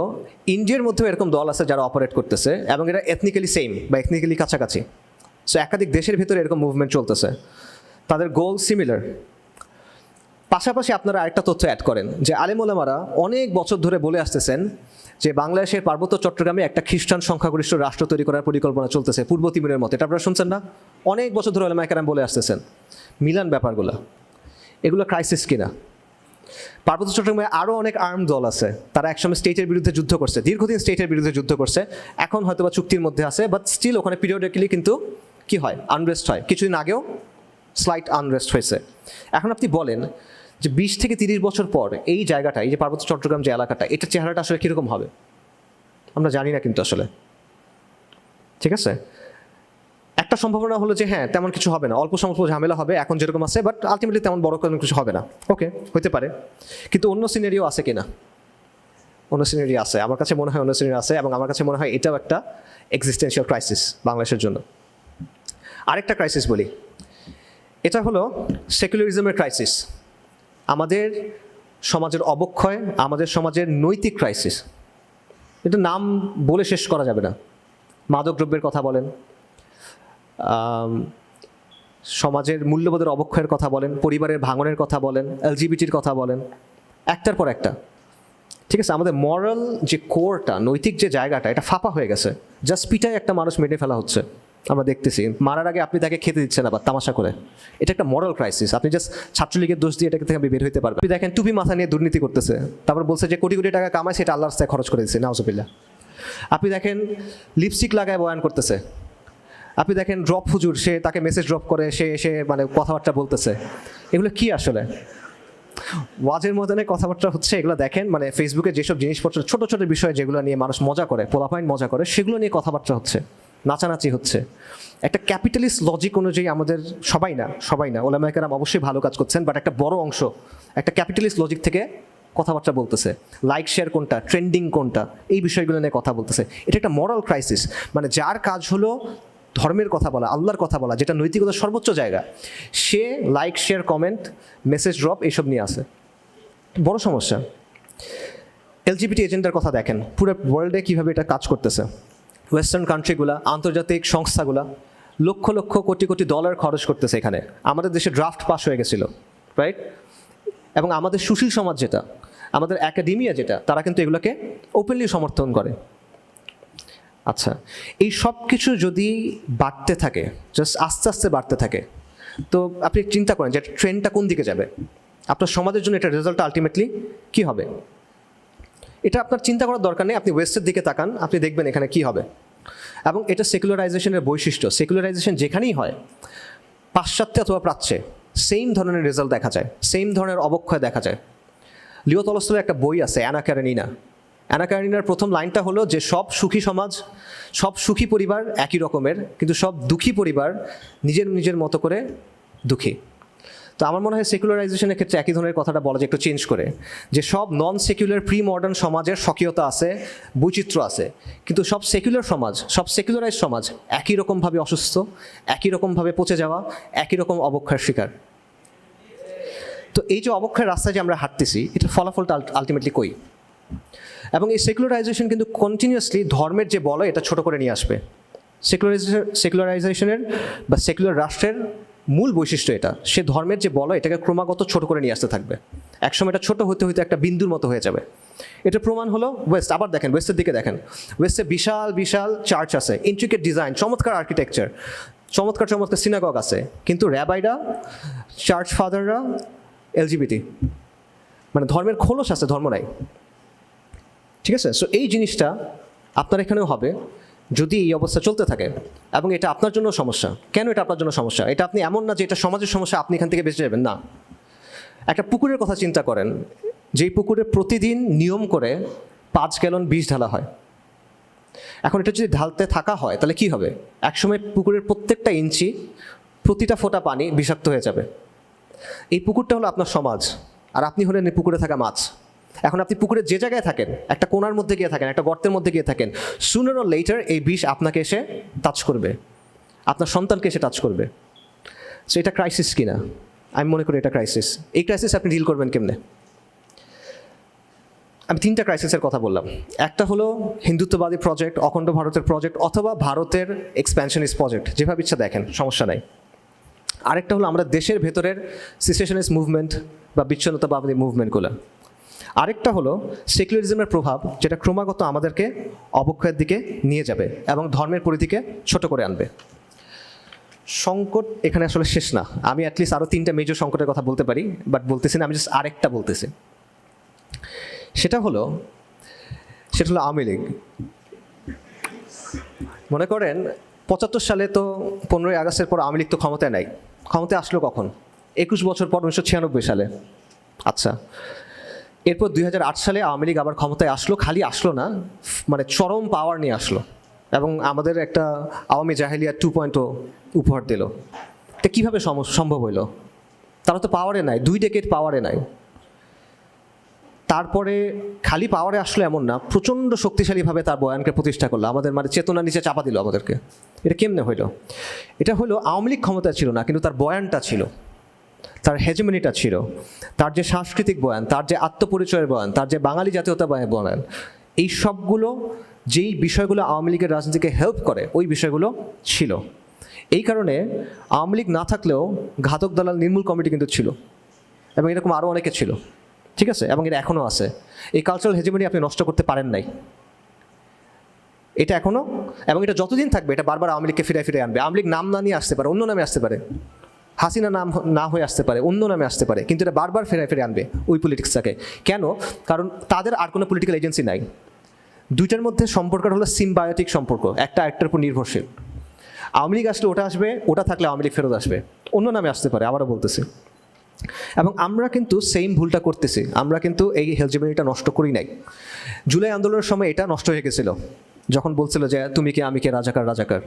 A: ইন্ডিয়ার মধ্যেও এরকম দল আছে যারা অপারেট করতেছে, এবং এটা এথনিক্যালি সেম বা এথনিক্যালি কাছাকাছি। সো একাধিক দেশের ভিতরে এরকম মুভমেন্ট চলতেছে, তাদের গোল সিমিলার। পাশাপাশি আপনারা আরেকটা তথ্য অ্যাড করেন যে আলেম ওলামারা অনেক বছর ধরে বলে আসতেছেন যে বাংলাদেশের পার্বত্য চট্টগ্রামে একটা খ্রিস্টান সংখ্যাগরিষ্ঠ রাষ্ট্র তৈরি করার পরিকল্পনা চলতেছে, পূর্ব তিমুরের মতো। এটা আপনারা শুনছেন না? অনেক বছর ধরে ওলামায়ে কেরাম বলে আসতেছেন। মিলান ব্যাপারগুলো, এগুলো ক্রাইসিস কিনা? পার্বত্য চট্টগ্রামে আরও অনেক আর্ম দল আছে, তারা একসময় স্টেটের বিরুদ্ধে যুদ্ধ করছে, দীর্ঘদিন স্টেটের বিরুদ্ধে যুদ্ধ করছে, এখন হয়তো বা চুক্তির মধ্যে আছে, বাট স্টিল ওখানে পিরিয়ডিক্যালি কিন্তু কি হয়, আনরেস্ট হয়। কিছুদিন আগেও স্লাইট আনরেস্ট হয়েছে। এখন আপনি বলেন যে 20 থেকে 30 বছর পর এই জায়গাটা, এই যে পার্বত্য চট্টগ্রাম যে এলাকাটা, এটার চেহারাটা আসলে কীরকম হবে আমরা জানি না কিন্তু আসলে, ঠিক আছে? একটা সম্ভাবনা হলো যে হ্যাঁ তেমন কিছু হবে না, অল্প স্বল্প ঝামেলা হবে এখন যেরকম আছে, বাট আলটিমেটলি তেমন বড় কোনো কিছু হবে না। ওকে, হতে পারে, কিন্তু অন্য সিনারিও আছে কিনা? অন্য সিনারি আছে, আমার কাছে মনে হয় অন্য সিনারি আছে, এবং আমার কাছে মনে হয় এটাও একটা এক্সিস্টেন্সিয়াল ক্রাইসিস বাংলাদেশের জন্য। আরেকটা ক্রাইসিস বলি, এটা হলো সেকুলারিজমের ক্রাইসিস, আমাদের সমাজের অবক্ষয়, আমাদের সমাজের নৈতিক ক্রাইসিস। এটা নাম বলে শেষ করা যাবে না। মাদকদ্রব্যের কথা বলেন, সমাজের মূল্যবোধের অবক্ষয়ের কথা বলেন, পরিবারের ভাঙনের কথা বলেন, এলজিবিটির কথা বলেন, একটার পর একটা, ঠিক আছে? আমাদের মরাল যে কোরটা, নৈতিক যে জায়গাটা, এটা ফাঁপা হয়ে গেছে। জাস্ট পিটায় একটা মানুষ মেরে ফেলা হচ্ছে, আমরা দেখতেছি। মারার আগে আপনি তাকে খেতে দিচ্ছেন আবার তামাশা করে। এটা একটা মরাল ক্রাইসিস। আপনি জাস্ট ছাত্রলীগের দোষ দিয়ে এটাকে থেকে আপনি বের হইতে পারবেন। আপনি দেখেন টুপি মাথা নিয়ে দুর্নীতি করতেছে, তারপর বলছে যে কোটি কোটি টাকা কামায়, সেটা আল্লাহর রাস্তায় খরচ করে দিচ্ছে, নাউজুবিল্লাহ। আপনি দেখেন লিপস্টিক লাগায় বয়ান করতেছে, আপনি দেখেন ড্রপ হুজুর, সে তাকে মেসেজ ড্রপ করে সে মানে কথাবার্তা বলতেছে। এগুলো কি আসলে ওয়াজের মধ্যে কথাবার্তা হচ্ছে? এগুলো দেখেন মানে ফেসবুকে যেসব জিনিসপত্র, ছোট ছোট বিষয় যেগুলো নিয়ে মানুষ মজা করে, পোলাপাইন মজা করে, সেগুলো নিয়ে কথাবার্তা হচ্ছে, নাচানাচি হচ্ছে। একটা ক্যাপিটালিস্ট লজিক অনুযায়ী আমাদের সবাই না ওলামায়ে কেরাম অবশ্যই ভালো কাজ করছেন, বাট একটা বড় অংশ একটা ক্যাপিটালিস্ট লজিক থেকে কথাবার্তা বলতেছে। লাইক শেয়ার কোনটা, ট্রেন্ডিং কোনটা, এই বিষয়গুলো নিয়ে কথা বলতেছে। এটা একটা মরাল ক্রাইসিস। মানে যার কাজ হলো ধর্মের কথা বলা, আল্লাহর কথা বলা, যেটা নৈতিকতার সর্বোচ্চ জায়গা, সে like share comment message drop এইসব নিয়ে আসে। বড় সমস্যা। এলজিবিটি এজেন্ডার কথা দেখেন, পুরো ওয়ার্ল্ডে কীভাবে এটা কাজ করতেছে। ওয়েস্টার্ন কান্ট্রিগুলা, আন্তর্জাতিক সংস্থাগুলা লক্ষ লক্ষ কোটি কোটি ডলার খরচ করতেছে এখানে। আমাদের দেশে ড্রাফট পাস হয়ে গেছিলো, রাইট? এবং আমাদের সুশীল সমাজ যেটা, আমাদের একাডেমিয়া যেটা, তারা কিন্তু এগুলোকে ওপেনলি সমর্থন করে। আচ্ছা, এই সব কিছু যদি বাড়তে থাকে, জাস্ট আস্তে আস্তে বাড়তে থাকে, তো আপনি চিন্তা করেন যে ট্রেন্ডটা কোন দিকে যাবে, আপনার সমাজের জন্য এটা রেজাল্ট আলটিমেটলি কী হবে। এটা আপনার চিন্তা করার দরকার নেই, আপনি ওয়েস্টের দিকে তাকান, আপনি দেখবেন এখানে কী হবে। এবং এটা সেকুলারাইজেশনের বৈশিষ্ট্য। সেকুলারাইজেশন যেখানেই হয়, পাশ্চাত্যে অথবা প্রাচ্যে সেম ধরনের রেজাল্ট দেখা যায়, সেম ধরনের অবক্ষয় দেখা যায়। লিও তলস্তয়ের একটা বই আছে অ্যানা কারেনিনা। অ্যানা কারেনিনার প্রথম লাইনটা হলো যে সব সুখী সমাজ, সব সুখী পরিবার একই রকমের, কিন্তু সব দুঃখী পরিবার নিজের নিজের মতো করে দুঃখী। তো আমার মনে হয় সেকুলারাইজেশনের ক্ষেত্রে একই ধরনের কথাটা বলা যায় একটু চেঞ্জ করে, যে সব নন সেকুলার প্রি মডার্ন সমাজের স্বকীয়তা আছে, বৈচিত্র্য আছে, কিন্তু সব সেকুলার সমাজ, সব সেকুলারাইজ সমাজ একই রকমভাবে অসুস্থ, একই রকমভাবে পচে যাওয়া, একই রকম অবক্ষয়ের শিকার। তো এই যে অবক্ষয়ের রাস্তায় যে আমরা হাঁটতেছি, এটার ফলাফলটা আলটিমেটলি কই? এবং এই সেকুলারাইজেশন কিন্তু কন্টিনিউয়াসলি ধর্মের যে বলয় এটা ছোট করে নিয়ে আসবে। সেকুলারাইজেশনের বা সেকুলার রাষ্ট্রের মূল বৈশিষ্ট্য এটা, সে ধর্মের যে বলয় এটাকে ক্রমাগত ছোট করে নিয়ে আসতে থাকবে। একসময় এটা ছোট হতে হতে একটা বিন্দুর মতো হয়ে যাবে। এটার প্রমাণ হলো ওয়েস্ট। আবার দেখেন, ওয়েস্টের দিকে দেখেন, ওয়েস্টে বিশাল বিশাল চার্চ আছে, ইন্ট্রিকেট ডিজাইন, চমৎকার আর্কিটেকচার, চমৎকার চমৎকার সিনাগগ আছে, কিন্তু র্যাবাইরা, চার্চ ফাদাররা এলজিবিটি, মানে ধর্মের খোলস আছে, ধর্ম নাই। ঠিক আছে? সো এই জিনিসটা আপনার এখানেও হবে যদি এই অবস্থা চলতে থাকে, এবং এটা আপনার জন্য সমস্যা। কেন এটা আপনার জন্য সমস্যা? এটা আপনি এমন না যে এটা সমাজের সমস্যা, আপনি এখান থেকে বেঁচে যাবেন, না। একটা পুকুরের কথা চিন্তা করেন, যেই পুকুরে প্রতিদিন নিয়ম করে 5 গ্যালন বিষ ঢালা হয়। এখন এটা যদি ঢালতে থাকা হয় তাহলে কি হবে? একসময় পুকুরের প্রত্যেকটা ইঞ্চি, প্রতিটা ফোঁটা পানি বিষাক্ত হয়ে যাবে। এই পুকুরটা হলো আপনার সমাজ, আর আপনি হলেন এই পুকুরে থাকা মাছ। এখন আপনি পুকুরে যে জায়গায় থাকেন, একটা কোণার মধ্যে গিয়ে থাকেন, একটা গর্তের মধ্যে গিয়ে থাকেন, সুনার অর লেটার এই বিষ আপনাকে এসে টাচ করবে, আপনার সন্তানকে এসে টাচ করবে। সো এটা ক্রাইসিস কিনা? আমি মনে করি এটা ক্রাইসিস। এই ক্রাইসিস আপনি ডিল করবেন কেমনে? আমি 3টা ক্রাইসিসের কথা বললাম। একটা হলো হিন্দুত্ববাদী প্রজেক্ট, অখণ্ড ভারতের প্রজেক্ট, অথবা ভারতের এক্সপ্যানশনিস্ট প্রজেক্ট, যেভাবে ইচ্ছা দেখেন, সমস্যা নাই। আরেকটা হলো আমরা দেশের ভেতরের সিসেশনিস্ট মুভমেন্ট বা বিচ্ছিন্নতাবাদী মুভমেন্টগুলো। আরেকটা হলো সেকুলারিজমের প্রভাব, যেটা ক্রমাগত আমাদেরকে অবক্ষয়ের দিকে নিয়ে যাবে এবং ধর্মের পরিধিকে ছোট করে আনবে। সংকট এখানে আসলে শেষ না। আমি অ্যাটলিস্ট আরও 3টা মেজর সংকটের কথা বলতে পারি, বাট বলতেছি না, আমি জাস্ট আরেকটা বলতেছি। সেটা হলো আওয়ামী লীগ। মনে করেন 75 সালে তো 15ই আগস্টের পর আওয়ামী লীগ তো ক্ষমতায় নাই। ক্ষমতায় আসলো কখন? 21 বছর পর, 1996 সালে। আচ্ছা, এরপর 2008 সালে আওয়ামী লীগ আবার ক্ষমতায় আসলো। খালি আসলো না, মানে চরম পাওয়ার নিয়ে আসলো, এবং আমাদের একটা আওয়ামী জাহেলিয়া 2.0 উপহার দিল। এটা কীভাবে সম্ভব হইল? তারা তো পাওয়ারে নাই, 2 ডেকেড পাওয়ারে নাই। তারপরে খালি পাওয়ারে আসলো এমন না, প্রচণ্ড শক্তিশালীভাবে তার বয়ানকে প্রতিষ্ঠা করলো, আমাদের মানে চেতনা নিচে চাপা দিল আমাদেরকে। এটা কেমনে হইল? এটা হলো আওয়ামী লীগ ক্ষমতা ছিল না, কিন্তু তার বয়ানটা ছিল, তার হেজেমনিটা ছিল, তার যে সাংস্কৃতিক বয়ান, তার যে আত্মপরিচয়ের বয়ান, তার যে বাঙালি জাতীয়তা বয়ান, এই সবগুলো, যেই বিষয়গুলো আওয়ামী লীগের রাজনীতিকে হেল্প করে, ওই বিষয়গুলো ছিল। এই কারণে আওয়ামী লীগ না থাকলেও ঘাতক দালাল নির্মূল কমিটি কিন্তু ছিল, এবং এরকম আরও অনেকে ছিল। ঠিক আছে? এবং এটা এখনও আছে। এই কালচারাল হেজেমনি আপনি নষ্ট করতে পারেন নাই, এটা এখনও, এবং এটা যতদিন থাকবে এটা বারবার আওয়ামী লীগকে ফিরে ফিরে আনবে। আওয়ামী লীগ নাম না নিয়ে আসতে পারে, অন্য নামে আসতে পারে, হাসিনা নাম না হয়ে আসতে পারে, অন্য নামে আসতে পারে, কিন্তু এটা বারবার ফিরে ফিরে আনবে ওই পলিটিক্সটাকে। কেন? কারণ তাদের আর কোনো পলিটিক্যাল এজেন্সি নাই। দুইটার মধ্যে সম্পর্কটা হলো সিম্বায়োটিক সম্পর্ক, একটা একটার উপর নির্ভরশীল। আওয়ামী লীগ আসলে ওটা আসবে, ওটা থাকলে আওয়ামী লীগ ফেরত আসবে, অন্য নামে আসতে পারে, আবারও বলতেছি। এবং আমরা কিন্তু সেম ভুলটা করতেছি। আমরা কিন্তু এই হেজেমনিটা নষ্ট করি নাই। জুলাই আন্দোলনের সময় এটা নষ্ট হয়ে গেছিল, যখন বলছিল যে তুমি কে আমি কে, রাজাকার রাজাকার,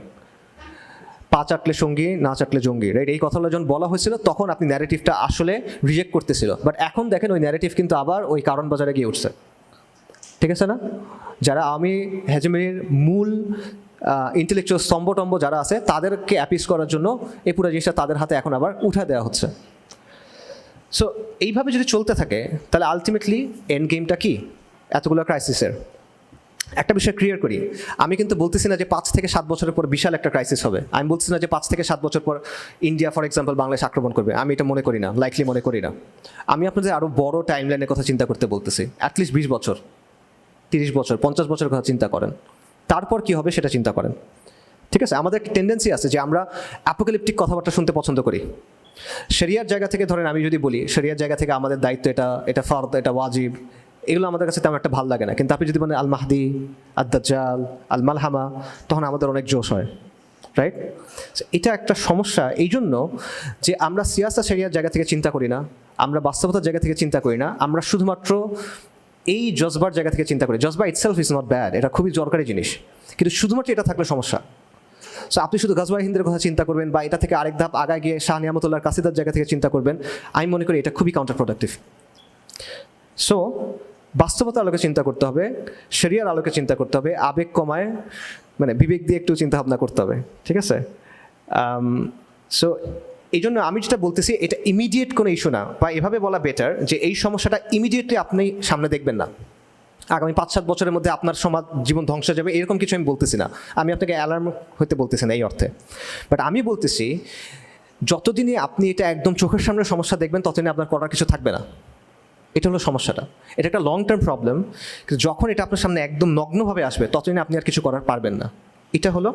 A: পা চাটলে সঙ্গী না চাটলে জঙ্গি, রাইট? এই কথাগুলো যখন বলা হয়েছিল তখন আপনি ন্যারেটিভটা আসলে রিজেক্ট করতেছিল। বাট এখন দেখেন ওই ন্যারেটিভ কিন্তু আবার ওই কারণ বাজারে গিয়ে উঠছে। ঠিক আছে না? যারা আমি হেজেমনির মূল ইন্টেলেকচুয়াল স্তম্ভটম্ব যারা আছে, তাদেরকে অ্যাপিস করার জন্য এই পুরো জিনিসটা তাদের হাতে এখন আবার উঠা দেওয়া হচ্ছে। সো এইভাবে যদি চলতে থাকে তাহলে আলটিমেটলি এন্ড গেমটা কি? এতগুলো ক্রাইসিসের একটা বিষয় ক্লিয়ার করি, আমি কিন্তু বলতেছি না যে 5 থেকে 7 বছরের পর বিশাল একটা ক্রাইসিস হবে। আমি বলতেছি না যে 5 থেকে 7 বছর পর ইন্ডিয়া ফর এক্সাম্পল বাংলাদেশ আক্রমণ করবে, আমি এটা মনে করি না, লাইকলি মনে করি না। আমি আপনাদের আরও বড় টাইম লাইনের কথা চিন্তা করতে বলতেছি, অ্যাটলিস্ট 20 বছর, 30 বছর, 50 বছরের কথা চিন্তা করেন, তারপর কি হবে সেটা চিন্তা করেন। ঠিক আছে, আমাদের একটা টেন্ডেন্সি আছে যে আমরা অ্যাপোক্যালিপটিক কথাবার্তা শুনতে পছন্দ করি। শরিয়ার জায়গা থেকে ধরেন আমি যদি বলি, শরিয়ার জায়গা থেকে আমাদের দায়িত্ব এটা ফরদ, এটা ওয়াজিব, এগুলো আমাদের কাছে তেমন একটা ভালো লাগে না। কিন্তু আপনি যদি বলেন আল মাহদি, আদ দাজ্জাল, আল মালহামা, তখন আমাদের অনেক জোশ হয়, রাইট? এটা একটা সমস্যা এই জন্য যে আমরা সিয়াসা শরিয়ার জায়গা থেকে চিন্তা করি না, আমরা বাস্তবতার জায়গা থেকে চিন্তা করি না, আমরা শুধুমাত্র এই জজবার জায়গা থেকে চিন্তা করি। জজবা ইটসেলফ ইজ নট ব্যাড, এটা খুবই দরকারি জিনিস, কিন্তু শুধুমাত্র এটা থাকলে সমস্যা। সো আপনি শুধু গাজওয়ায়ে হিন্দের কথা চিন্তা করবেন বা এটা থেকে আরেক ধাপ আগায় গিয়ে শাহ নিয়ামতুল্লাহর কাসিদার জায়গা থেকে চিন্তা করবেন, আমি মনে করি এটা খুবই কাউন্টার প্রোডাক্টিভ। সো বাস্তবতার আলোকে চিন্তা করতে হবে, শরিয়ার আলোকে চিন্তা করতে হবে, আবেগ কমায় মানে বিবেক দিয়ে একটু চিন্তা ভাবনা করতে হবে, ঠিক আছে? সো এই জন্য আমি যেটা বলতেছি, এটা ইমিডিয়েট কোনো ইস্যু না, বা এভাবে বলা বেটার যে এই সমস্যাটা ইমিডিয়েটলি আপনি সামনে দেখবেন না, আগামী 5-7 বছরের মধ্যে আপনার সমাজ জীবন ধ্বংস হয়ে যাবে, এরকম কিছু আমি বলতেছি না। আমি আপনাকে অ্যালার্ম হতে বলতেছি না এই অর্থে, বাট আমি বলতেছি যতদিনই আপনি এটা একদম চোখের সামনে সমস্যা দেখবেন ততদিনই আপনার করার কিছু থাকবে না। এটা হলো সমস্যাটা, এটা একটা লং টার্ম প্রবলেম। কিন্তু যখন এটা আপনার সামনে একদম নগ্নভাবে আসবে ততদিন আপনি আর কিছু করার পারবেন না, এটা হলো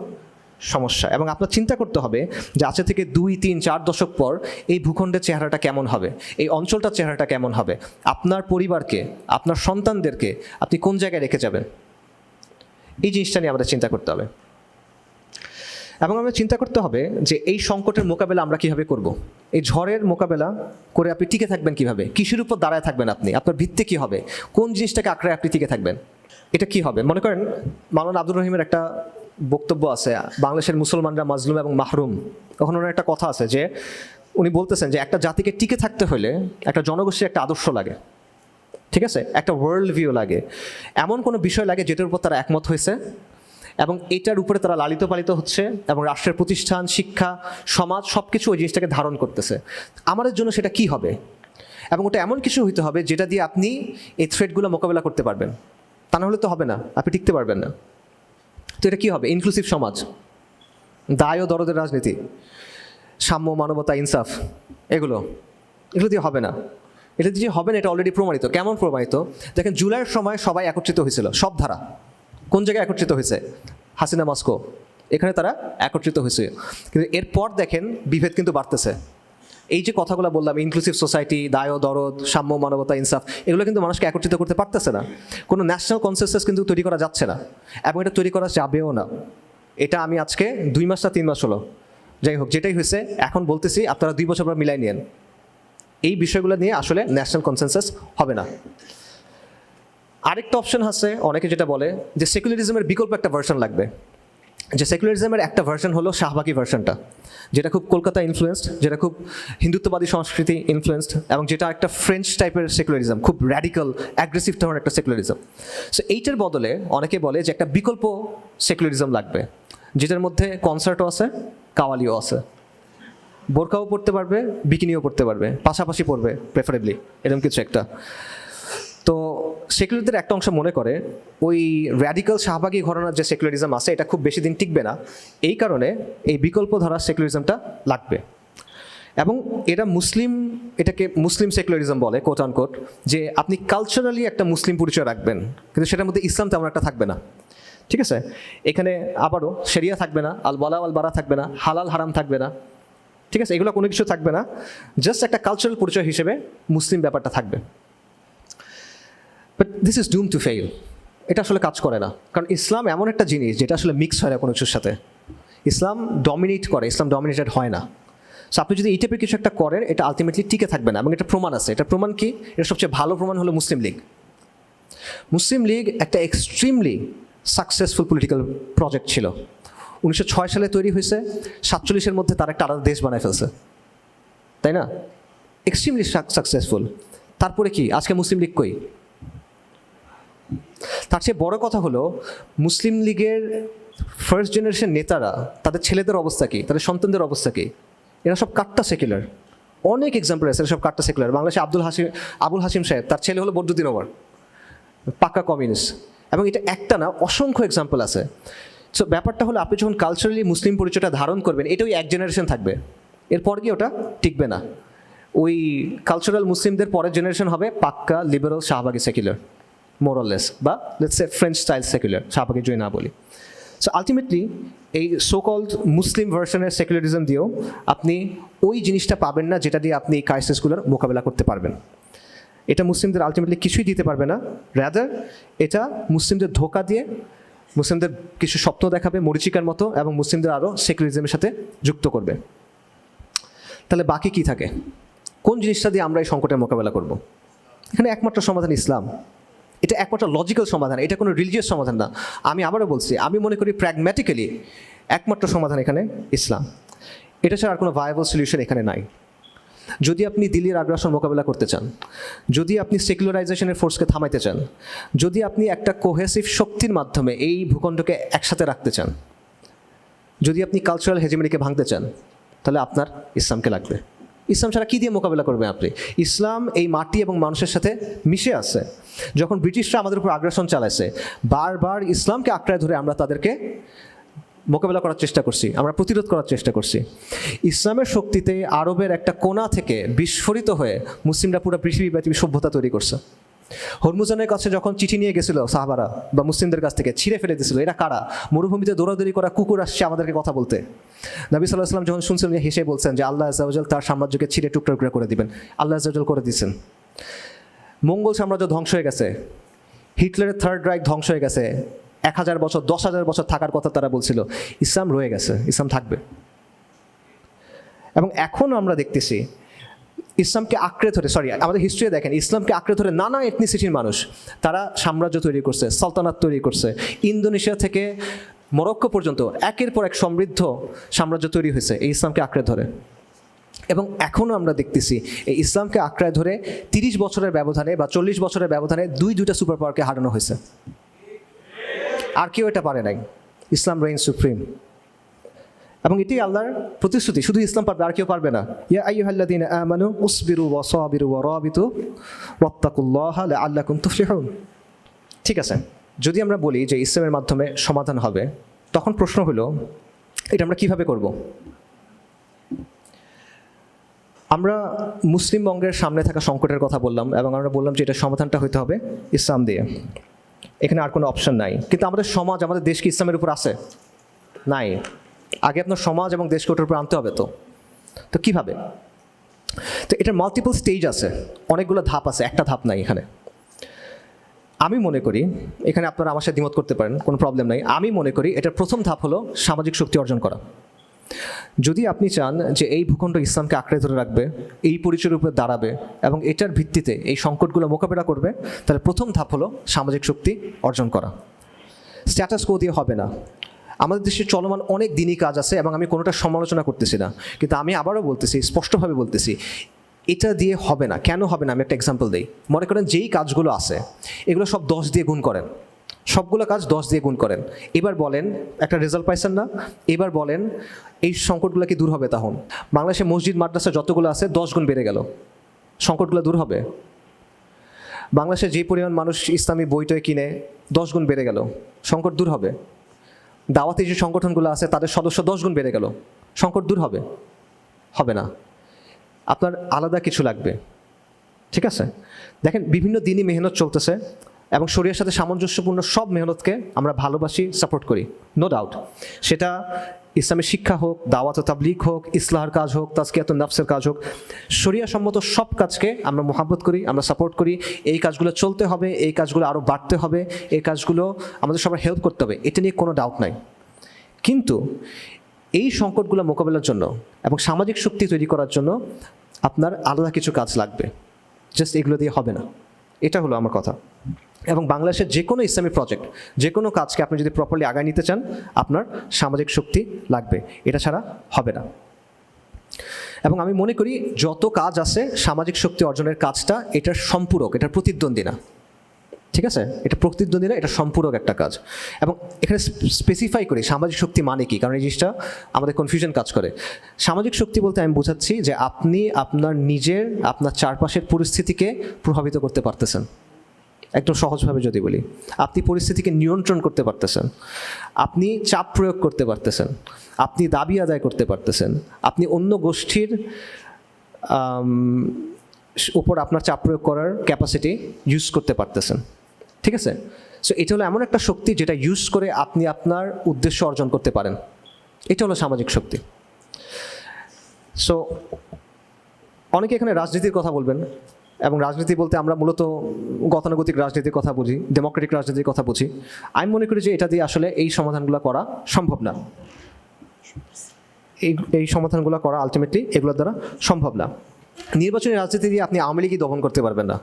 A: সমস্যা। এবং আপনার চিন্তা করতে হবে যে আজ থেকে 2-3-4 দশক পর এই ভূখণ্ডের চেহারাটা কেমন হবে, এই অঞ্চলটার চেহারাটা কেমন হবে, আপনার পরিবারকে, আপনার সন্তানদেরকে আপনি কোন জায়গায় রেখে যাবেন, এই জিনিসটা নিয়ে আমাদের চিন্তা করতে হবে। এবং আমরা চিন্তা করতে হবে যে এই সংকটের মোকাবেলা আমরা কীভাবে করব। এই ঝড়ের মোকাবেলা করে আপনি টিকে থাকবেন কীভাবে, কিসের উপর দাঁড়ায় থাকবেন আপনি, আপনার ভিত্তি কী হবে, কোন জিনিসটাকে আঁকড়ে আপনি টিকে থাকবেন, এটা কি হবে। মনে করেন মাওলানা আব্দুর রহিমের একটা বক্তব্য আছে, বাংলাদেশের মুসলমানরা মাজলুম এবং মাহরুম। তখন ওনার একটা কথা আছে যে উনি বলতেছেন যে একটা জাতিকে টিকে থাকতে হলে একটা জনগোষ্ঠীর একটা আদর্শ লাগে, ঠিক আছে, একটা ওয়ার্ল্ড ভিউ লাগে, এমন কোনো বিষয় লাগে যেটার উপর তারা একমত হয়েছে এবং এটার উপরে তারা লালিত পালিত হচ্ছে এবং রাষ্ট্রের প্রতিষ্ঠান, শিক্ষা, সমাজ সব কিছু ওই জিনিসটাকে ধারণ করতেছে। আমাদের জন্য সেটা কি হবে, এবং ওটা এমন কিছু হইতে হবে যেটা দিয়ে আপনি এই থ্রেটগুলো মোকাবেলা করতে পারবেন, তা না হলে তো হবে না, আপনি টিকতে পারবেন না। তো এটা কী হবে? ইনক্লুসিভ সমাজ, দায় ও দরদের রাজনীতি, সাম্য, মানবতা, ইনসাফ, এগুলো দিয়ে হবে না। এটা দিয়ে হবে না, এটা অলরেডি প্রমাণিত। কেমন প্রমাণিত? দেখেন জুলাইয়ের সময় সবাই একত্রিত হয়েছিল, সব ধারা। কোন জায়গায় একত্রিত হয়েছে? হাসিনা মস্কো, এখানে তারা একত্রিত হয়েছে। কিন্তু এরপর দেখেন বিভেদ কিন্তু বাড়তেছে। এই যে কথাগুলো বললাম, ইনক্লুসিভ সোসাইটি, দায় ও দরদ, সাম্য, মানবতা, ইনসাফ, এগুলো কিন্তু মানুষকে একত্রিত করতে পারতেছে না। কোনো ন্যাশনাল কনসেনসাস কিন্তু তৈরি করা যাচ্ছে না, এবং এটা তৈরি করা যাবেও না। এটা আমি আজকে 2 মাস না 3 মাস হলো, যাই হোক যেটাই হয়েছে, এখন বলতেছি আপনারা 2 বছর পর মিলাই নিয়েন। এই বিষয়গুলো নিয়ে আসলে ন্যাশনাল কনসেনসাস হবে না। আরেকটা অপশন আছে, অনেকে যেটা বলে যে সেকুলারিজমের বিকল্প একটা ভার্সন লাগবে। যে সেকুলারিজমের একটা ভার্সন হলো শাহবাগী ভার্সনটা, যেটা খুব কলকাতা ইনফ্লুয়েন্সড, যেটা খুব হিন্দুত্ববাদী সংস্কৃতি ইনফ্লুয়েন্সড, এবং যেটা একটা ফ্রেঞ্চ টাইপের সেকুলারিজম, খুব র্যাডিক্যাল অ্যাগ্রেসিভ ধরনের একটা সেকুলারিজম। সো এইটার বদলে অনেকে বলে যে একটা বিকল্প সেকুলারিজম লাগবে, যেটার মধ্যে কনসার্টও আছে, কাওয়ালিও আছে, বোরকাও পড়তে পারবে, বিকিনিও পড়তে পারবে, পাশাপাশি পড়বে প্রেফারেবলি, এরকম কিছু একটা। তো সেকুলারদের একটা অংশ মনে করে ওই র্যাডিক্যাল শাহবাগী ঘরানার যে সেকুলারিজম আছে এটা খুব বেশি দিন টিকবে না, এই কারণে এই বিকল্প ধারার সেকুলারিজমটা লাগবে। এবং এটাকে মুসলিম সেকুলারিজম বলে, কোট আনকোট, যে আপনি কালচারালি একটা মুসলিম পরিচয় রাখবেন, কিন্তু সেটার মধ্যে ইসলাম তেমন একটা থাকবে না, ঠিক আছে? এখানে আবারও শরিয়া থাকবে না, আল ওয়ালা ওয়াল বারা থাকবে না, হালাল হারাম থাকবে না, ঠিক আছে, এগুলো কোনো কিছু থাকবে না, জাস্ট একটা কালচারাল পরিচয় হিসেবে মুসলিম ব্যাপারটা থাকবে। But this is doom to fail, এটা আসলে কাজ করে না, কারণ ইসলাম এমন একটা জিনিস যেটা আসলে মিক্স হয় না কোনো কিছুর সাথে। ইসলাম ডমিনেট করে, ইসলাম ডমিনেটেড হয় না। সো আপনি যদি এই টাইপের কিছু একটা করেন, এটা আলটিমেটলি টিকে থাকবে না, এবং এটা প্রমাণ আছে। এটা প্রমাণ কি? এটা সবচেয়ে ভালো প্রমাণ হলো মুসলিম লীগ। মুসলিম লীগ একটা এক্সট্রিমলি সাকসেসফুল পলিটিক্যাল প্রজেক্ট ছিল। 1906 সালে তৈরি হয়েছে, 47-এর মধ্যে তার একটা আলাদা দেশ বানায় ফেলছে, তাই না? Extremely successful. তারপরে কি আজকে মুসলিম লীগ কই? তার চেয়ে বড় কথা হলো মুসলিম লীগের ফার্স্ট জেনারেশন নেতারা, তাদের ছেলেদের অবস্থা কী, তাদের সন্তানদের অবস্থা কী? এরা সব কাট্টা সেকুলার, অনেক এক্সাম্পল আছে, সব কাটটা সেকুলার। বাংলাদেশে আবুল হাসিম সাহেব, তার ছেলে হলো বদরুদ্দিন ওমর, পাক্কা কমিউনিস্ট। এবং এটা একটা না, অসংখ্য এক্সাম্পল আছে। সো ব্যাপারটা হলো, আপনি যখন কালচারালি মুসলিম পরিচয়টা ধারণ করবেন, এটা ওই এক জেনারেশন থাকবে, এরপর গিয়ে ওটা টিকবে না। ওই কালচারাল মুসলিমদের পরের জেনারেশন হবে পাক্কা লিবারাল শাহবাগী সেকুলার, মোরাললেস, বা let's say French style secular, শাহবাগী যদি না বলি। সো আলটিমেটলি এই সো কল্ড মুসলিম ভার্সনের সেকুলারিজম দিয়েও আপনি ওই জিনিসটা পাবেন না যেটা দিয়ে আপনি এই ক্রাইসিসগুলোর মোকাবেলা করতে পারবেন। এটা মুসলিমদের আলটিমেটলি কিছুই দিতে পারবে না, রাদার এটা মুসলিমদের ধোঁকা দিয়ে মুসলিমদের কিছু স্বপ্ন দেখাবে মরিচিকার মতো, এবং মুসলিমদের আরও সেকুলারিজমের সাথে যুক্ত করবে। তাহলে বাকি কি থাকে? কোন জিনিসটা দিয়ে আমরা এই সংকটের মোকাবেলা করব? এখানে একমাত্র সমাধান ইসলাম। এটা একমাত্র লজিক্যাল সমাধান, এটা কোনো রিলিজিয়াস সমাধান না। আমি আবারও বলছি, আমি মনে করি প্র্যাগম্যাটিক্যালি একমাত্র সমাধান এখানে ইসলাম। এটা ছাড়া আর কোনো ভায়াবল সলিউশন এখানে নাই। যদি আপনি দিল্লির আগ্রাসন মোকাবেলা করতে চান, যদি আপনি সেকুলারাইজেশনের ফোর্সকে থামাইতে চান, যদি আপনি একটা কোহেসিভ শক্তির মাধ্যমে এই ভূখণ্ডকে একসাথে রাখতে চান, যদি আপনি কালচারাল হেজিমনিকে ভাঙতে চান, তাহলে আপনার ইসলামকে লাগবে। ইসলাম ছাড়া কী দিয়ে মোকাবেলা করবেন আপনি? ইসলাম এই মাটি এবং মানুষের সাথে মিশে আছে। যখন ব্রিটিশরা আমাদের উপর আগ্রাসন চালাইছে, বারবার ইসলামকে আঁকড়ায় ধরে আমরা তাদেরকে মোকাবেলা করার চেষ্টা করছি, আমরা প্রতিরোধ করার চেষ্টা করছি। ইসলামের শক্তিতে আরবের একটা কোণা থেকে বিস্ফোরিত হয়ে মুসলিমরা পুরো পৃথিবীব্যাপী সভ্যতা তৈরি করছে। হরমুজানের কাছে যখন চিঠি নিয়ে গেছিল সাহাবারা বা মুসলিমদের কাছ থেকে, ছিঁড়ে ফেলে দিয়েছিল, এরা কারা? মরুভূমিতে দৌড়াদৌড়ি করা কুকুর আসছে আমাদেরকে কথা বলতে। নবী সাল্লাল্লাহু আলাইহি ওয়াসাল্লাম যখন শুনছিলেন, হেসে বলছেন যে আল্লাহ আযজা ওয়া জাল তার সাম্রাজ্যকে ছিঁড়ে টুকরো টুকরো করে দিবেন। আল্লাহ আযজা ওয়া জাল করে দিয়েছেন। মঙ্গল সাম্রাজ্য ধ্বংস হয়ে গেছে, হিটলারের থার্ড রাইখ ধ্বংস হয়ে গেছে। 1000 বছর 10,000 বছর থাকার কথা তারা বলছিল, ইসলাম রয়ে গেছে, ইসলাম থাকবে। এবং এখনও আমরা দেখতেছি ইসলামকে আঁকড়ে ধরে, আমাদের হিস্ট্রি দেখেন, ইসলামকে আঁকড়ে ধরে নানা এথনিসিটির মানুষ তারা সাম্রাজ্য তৈরি করছে, সালতানাত তৈরি করছে। ইন্দোনেশিয়া থেকে মরক্কো পর্যন্ত একের পর এক সমৃদ্ধ সাম্রাজ্য তৈরি হয়েছে এই ইসলামকে আঁকড়ে ধরে। এবং এখনও আমরা দেখতেছি এই ইসলামকে আঁকড়ায় ধরে 30 বছরের ব্যবধানে বা 40 বছরের ব্যবধানে দুইটা সুপার পাওয়ারকে হারানো হয়েছে। আর কেউ এটা পারে নাই। ইসলাম রেইন সুপ্রিম। এবং এটি আল্লাহর প্রতিশ্রুতি, শুধু ইসলাম পারবে, আর কেউ পারবে না। ইয়া আইয়ুহাল্লাযীনা আমানু উসবিরু ওয়া সাবিরু ওয়া রাবিতু ওয়াত্তাকুল্লাহা লাআল্লাকুম তুফলিহুন। ঠিক আছে, যদি আমরা বলি যে ইসলামের মাধ্যমে সমাধান হবে, তখন প্রশ্ন হলো এটা আমরা কিভাবে করব? আমরা মুসলিম বঙ্গের সামনে থাকা সংকটের কথা বললাম, এবং আমরা বললাম যে এটা সমাধানটা হইতে হবে ইসলাম দিয়ে, এখানে আর কোনো অপশন নাই। কিন্তু আমাদের সমাজ, আমাদের দেশ কি ইসলামের উপর আছে? নাই। আগে আপনার সমাজ এবং দেশকে ওটার উপর আনতে হবে। তো কীভাবে? তো এটার মাল্টিপল স্টেজ আছে, অনেকগুলো ধাপ আছে, একটা ধাপ নাই এখানে। আমি মনে করি, এখানে আপনারা আমার সাথে দ্বিমত করতে পারেন, কোনো প্রবলেম নাই। আমি মনে করি এটার প্রথম ধাপ হলো সামাজিক শক্তি অর্জন করা। যদি আপনি চান যে এই ভূখণ্ড ইসলামকে আঁকড়ে ধরে রাখবে, এই পরিচয়ের উপরে দাঁড়াবে এবং এটার ভিত্তিতে এই সংকটগুলো মোকাবেলা করবে, তাহলে প্রথম ধাপ হলো সামাজিক শক্তি অর্জন করা। স্ট্যাটাস কো দিয়ে হবে না। আমাদের দেশে চলমান অনেক দিনই কাজ আছে, এবং আমি কোনোটা সমালোচনা করতেছি না, কিন্তু আমি আবারও বলতেছি, স্পষ্টভাবে বলতেছি, এটা দিয়ে হবে না। কেন হবে না? আমি একটা এক্সাম্পল দিই। মনে করেন যেই কাজগুলো আছে এগুলো সব 10 দিয়ে গুণ করেন, সবগুলো কাজ 10 দিয়ে গুণ করেন। এবার বলেন একটা রেজাল্ট পাইছেন না? এবার বলেন এই সংকটগুলো কি দূর হবে? তখন বাংলাদেশে মসজিদ মাদ্রাসা যতগুলো আছে 10 গুণ বেড়ে গেল, সংকটগুলো দূর হবে? বাংলাদেশে যে পরিমাণ মানুষ ইসলামী বইটই কিনে 10 গুণ বেড়ে গেল, সংকট দূর হবে? দাওয়াতি যে সংগঠনগুলো আছে তাদের সদস্য 10 গুণ বেড়ে গেল, সংকট দূর হবে? হবে না। আপনার আলাদা কিছু লাগবে। ঠিক আছে, দেখেন বিভিন্ন দিনই মেহনত চলতেছে, এবং শরীয়তের সাথে সামঞ্জস্যপূর্ণ সব মেহনতকে আমরা ভালোবাসি, সাপোর্ট করি, নো ডাউট। সেটা ইসলামের শিক্ষা হোক, দাওয়াত ও তাবলীগ হোক, ইসলাহের কাজ হোক, তাজকিয়াতুন নাফসের কাজ হোক, শরিয়া সম্মত সব কাজকে আমরা মোহাব্বত করি, আমরা সাপোর্ট করি। এই কাজগুলো চলতে হবে, এই কাজগুলো আরও বাড়তে হবে, এই কাজগুলো আমাদের সবার হেল্প করতে হবে, এটা নিয়ে কোনো ডাউট নাই। কিন্তু এই সংকটগুলো মোকাবেলার জন্য এবং সামাজিক শক্তি তৈরি করার জন্য আপনার আলাদা কিছু কাজ লাগবে, জাস্ট এগুলো দিয়ে হবে না। এটা হলো আমার কথা। এবং বাংলাদেশের যে কোনো ইসলামী প্রজেক্ট, যে কোনো কাজকে আপনি যদি প্রপারলি আগায় নিতে চান, আপনার সামাজিক শক্তি লাগবে, এটা ছাড়া হবে না। এবং আমি মনে করি যত কাজ আছে সামাজিক শক্তি অর্জনের কাজটা এটার সম্পূরক, এটার প্রতিদ্বন্দ্বী না। ঠিক আছে, এটা প্রতিদ্বন্দ্বী না, এটা সম্পূরক একটা কাজ। এবং এখানে স্পেসিফাই করি সামাজিক শক্তি মানে কি, কারণ এই জিনিসটা আমাদের কনফিউশন কাজ করে। সামাজিক শক্তি বলতে আমি বোঝাচ্ছি যে আপনি আপনার চারপাশের পরিস্থিতিকে প্রভাবিত করতে পারতেছেন। একদম সহজভাবে যদি বলি, আপনি পরিস্থিতিকে নিয়ন্ত্রণ করতে পারতেছেন, আপনি চাপ প্রয়োগ করতে পারতেছেন, আপনি দাবি আদায় করতে পারতেছেন, আপনি অন্য গোষ্ঠীর উপর আপনার চাপ প্রয়োগ করার ক্যাপাসিটি ইউজ করতে পারতেছেন। ঠিক আছে, সো এটা হলো এমন একটা শক্তি যেটা ইউজ করে আপনি আপনার উদ্দেশ্য অর্জন করতে পারেন। এটা হলো সামাজিক শক্তি। সো অনেকে এখানে রাজনীতির কথা বলবেন, এবং রাজনীতি বলতে আমরা মূলত গতানুগতিক রাজনীতির কথা বুঝি, ডেমোক্রেটিক রাজনীতির কথা বুঝি। আমি মনে করি যে এটা দিয়ে আসলে এই সমাধানগুলো করা সম্ভব না। এই সমাধানগুলো করা আলটিমেটলি এগুলোর দ্বারা সম্ভব না। নির্বাচনী রাজনীতি দিয়ে আপনি আওয়ামী লীগই দমন করতে পারবেন না,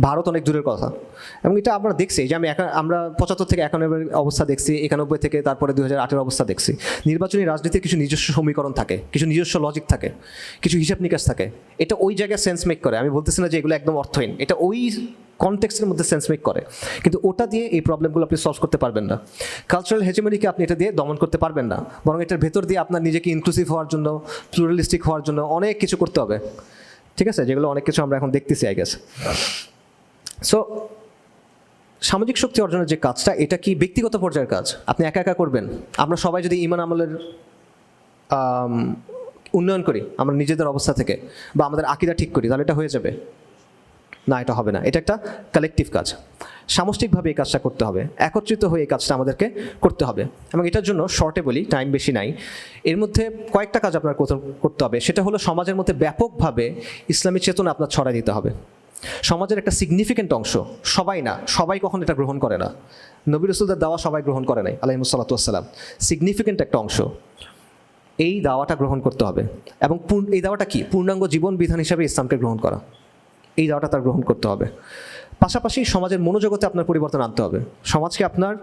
A: ভারত অনেক দূরের কথা। এবং এটা আমরা দেখছি যে আমরা 75 থেকে 91 অবস্থা দেখছি, 91 থেকে তারপরে 2008 অবস্থা দেখছি। নির্বাচনী রাজনীতির কিছু নিজস্ব সমীকরণ থাকে, কিছু নিজস্ব লজিক থাকে, কিছু হিসাব নিকাশ থাকে। এটা ওই জায়গায় সেন্স মেক করে। আমি বলতেছি না যে এগুলো একদম অর্থহীন, এটা ওই কনটেক্সটের মধ্যে সেন্স মেক করে, কিন্তু ওটা দিয়ে এই প্রবলেমগুলো আপনি সলভ করতে পারবেন না। কালচারাল হেজেমনিকে আপনি এটা দিয়ে দমন করতে পারবেন না, বরং এটার ভেতর দিয়ে আপনার নিজেকে ইনক্লুসিভ হওয়ার জন্য, প্লুরালিস্টিক হওয়ার জন্য অনেক কিছু করতে হবে। ঠিক আছে, যেগুলো অনেক কিছু আমরা এখন দেখতেছি আই গেস। সো সামাজিক শক্তি অর্জনের যে কাজটা, এটা কি ব্যক্তিগত পর্যায়ের কাজ? আপনি একা একা করবেন? আমরা সবাই যদি ঈমান আমলের উন্নয়ন করি আমরা নিজেদের অবস্থা থেকে, বা আমাদের আকীদা ঠিক করি, তাহলে এটা হয়ে যাবে না? এটা হবে না। এটা একটা কালেকটিভ কাজ, সামষ্টিকভাবে এই কাজটা করতে হবে, একত্রিত হয়ে এই কাজটা আমাদেরকে করতে হবে। এবং এটার জন্য শর্টে বলি, টাইম বেশি নাই, এর মধ্যে কয়েকটা কাজ আপনার করতে হবে। সেটা হলো সমাজের মধ্যে ব্যাপকভাবে ইসলামী চেতনা আপনার ছড়াই দিতে হবে। সমাজের একটা সিগনিফিক্যান্ট অংশ, সবাই না, সবাই কখন এটা গ্রহণ করে না, নবী রাসূলদের দাওয়া সবাই গ্রহণ করে নাই আলাইহিস সালাতু ওয়াস সালাম, সিগনিফিক্যান্ট একটা অংশ এই দাওয়াটা গ্রহণ করতে হবে। এবং এই দাওয়াটা কি? পূর্ণাঙ্গ জীবন বিধান হিসাবে ইসলামকে গ্রহণ করা, এই দাওয়াটা তার গ্রহণ করতে হবে। পাশাপাশি সমাজের মনোজগতে আপনার পরিবর্তন আনতে হবে। সমাজকে আপনার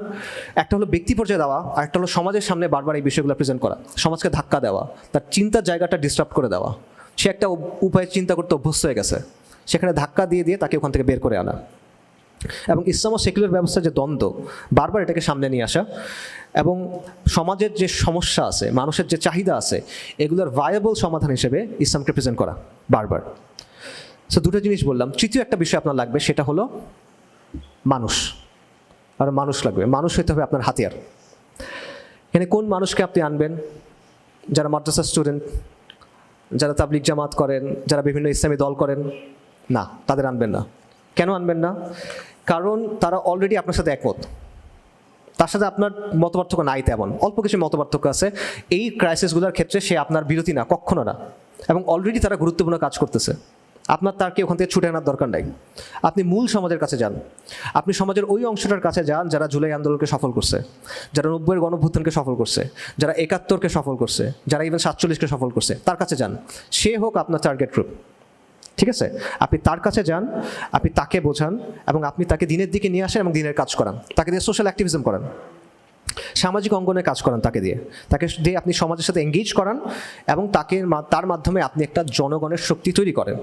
A: একটা হলো ব্যক্তি পর্যায়ে দেওয়া, আর একটা হলো সমাজের সামনে বারবার এই বিষয়গুলো প্রেজেন্ট করা, সমাজকে ধাক্কা দেওয়া, তার চিন্তার জায়গাটা ডিস্টার্ব করে দেওয়া। সে একটা উপায়ে চিন্তা করতে অভ্যস্ত হয়ে গেছে, সেখানে ধাক্কা দিয়ে দিয়ে তাকে ওখান থেকে বের করে আনা। এবং ইসলাম ও সেকুলার ব্যবস্থার যে দ্বন্দ্ব, বারবার এটাকে সামনে নিয়ে আসা, এবং সমাজের যে সমস্যা আছে, মানুষের যে চাহিদা আছে, এগুলোর ভায়াবল সমাধান হিসেবে ইসলামকে প্রেজেন্ট করা বারবার। সো দুটো জিনিস বললাম। তৃতীয় একটা বিষয় আপনার লাগবে, সেটা হলো মানুষ। আর মানুষ লাগবে, মানুষ হতে হবে আপনার হাতিয়ার। এখানে কোন মানুষকে আপনি আনবেন? যারা মাদ্রাসা স্টুডেন্ট, যারা তাবলিগ জামাত করেন, যারা বিভিন্ন ইসলামী দল করেন, না, তাদের আনবেন না। কেন আনবেন না? কারণ তারা অলরেডি আপনার সাথে একমত, তার সাথে আপনার মতপার্থক্য নাই, তেমন অল্প কিছু মতপার্থক্য আছে। এই ক্রাইসিসগুলোর ক্ষেত্রে সে আপনার বিরোধী না, কখনো না। এবং অলরেডি তারা গুরুত্বপূর্ণ কাজ করতেছে, আপনার তারকে ওখান থেকে ছুটে আনার দরকার নাই। আপনি মূল সমাজের কাছে যান, আপনি সমাজের ওই অংশটার কাছে যান যারা জুলাই আন্দোলনকে সফল করছে, যারা 90-এর গণঅভ্যুত্থানকে সফল করছে, যারা 71-কে সফল করছে, যারা ইভেন 47-কে সফল করছে, তার কাছে যান। সে হোক আপনার টার্গেট গ্রুপ, ঠিক আছে? আপনি তার কাছে যান, আপনি তাকে বোঝান, এবং আপনি তাকে দিনের দিকে নিয়ে আসেন এবং দিনের কাজ করান, তাকে দিয়ে সোশ্যাল অ্যাক্টিভিজম করান, সামাজিক অঙ্গনে কাজ করান, তাকে দিয়ে আপনি সমাজের সাথে এঙ্গেজ করান, এবং তার মাধ্যমে আপনি একটা জনগণের শক্তি তৈরি করেন।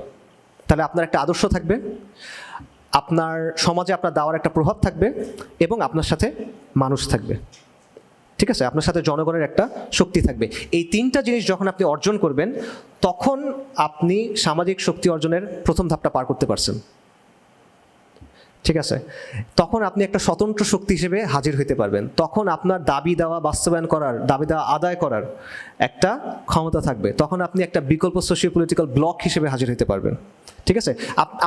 A: তাহলে আপনার একটা আদর্শ থাকবে, আপনার সমাজে আপনার দাওয়ার একটা প্রভাব থাকবে, এবং আপনার সাথে মানুষ থাকবে, ঠিক আছে? আপনার সাথে জনগণের একটা শক্তি থাকবে। এই তিনটা জিনিস যখন আপনি অর্জন করবেন, তখন আপনি সামাজিক শক্তি অর্জনের প্রথম ধাপটা পার করতে পারছেন, ঠিক আছে? তখন আপনি একটা স্বতন্ত্র শক্তি হিসেবে হাজির হইতে পারবেন। তখন আপনার দাবি দেওয়া বাস্তবায়ন করার, দাবি দেওয়া আদায় করার একটা ক্ষমতা থাকবে। তখন আপনি একটা বিকল্প সোশিও পলিটিক্যাল ব্লক হিসেবে হাজির হইতে পারবেন, ঠিক আছে?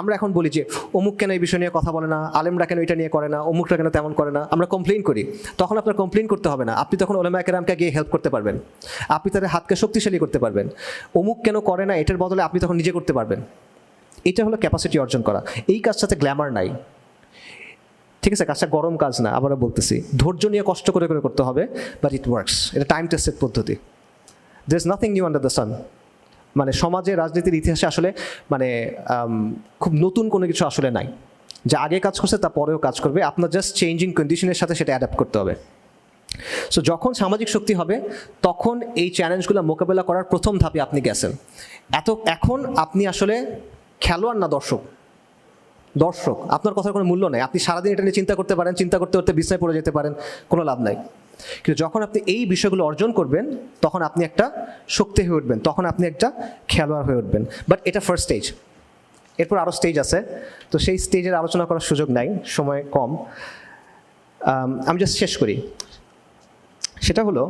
A: আমরা এখন বলি যে অমুক কেন এই বিষয় নিয়ে কথা বলে না, আলেমরা কেন এটা নিয়ে করে না, অমুকরা কেন তেমন করে না, আমরা কমপ্লেইন করি। তখন আপনার কমপ্লেইন করতে হবে না, আপনি তখন উলামায়ে কেরামকে গিয়ে হেল্প করতে পারবেন, আপনি তাদের হাতকে শক্তিশালী করতে পারবেন। অমুক কেন করে না এটার বদলে আপনি তখন নিজে করতে পারবেন। এটা হলো ক্যাপাসিটি অর্জন করা। এই কাজটাতে গ্ল্যামার নাই, ঠিক আছে? কাজটা গরম কাজ না, আবারও বলতেছি, ধৈর্য নিয়ে কষ্ট করে করে করতে হবে, বাট ইট ওয়ার্কস। এটা টাইম টেস্টেড পদ্ধতি। There is nothing new under the sun. মানে সমাজে, রাজনীতির ইতিহাসে আসলে মানে খুব নতুন কোনো কিছু আসলে নাই। যা আগে কাজ করছে তা পরেও কাজ করবে, আপনার জাস্ট চেঞ্জিং কন্ডিশনের সাথে সেটা অ্যাডাপ্ট করতে হবে। সো যখন সামাজিক শক্তি হবে, তখন এই চ্যালেঞ্জগুলো মোকাবেলা করার প্রথম ধাপে আপনি গেছেন। এখন আপনি আসলে খেলোয়াড় না দর্শক, দর্শক, আপনার কথার কোনো মূল্য নেই। আপনি সারাদিন এটা নিয়ে চিন্তা করতে পারেন, চিন্তা করতে করতে বিছনায় পড়ে যেতে পারেন, কোনো লাভ নাই। কিন্তু যখন আপনি এই বিষয়গুলো অর্জন করবেন তখন আপনি একটা শক্তি হয়ে উঠবেন, তখন আপনি একটা খেলোয়াড় হয়ে উঠবেন। বাট এটা ফার্স্ট স্টেজ, এরপর আরও স্টেজ আছে, তো সেই স্টেজের আলোচনা করার সুযোগ নাই, সময় কম। আমি জাস্ট শেষ করি। সেটা হলো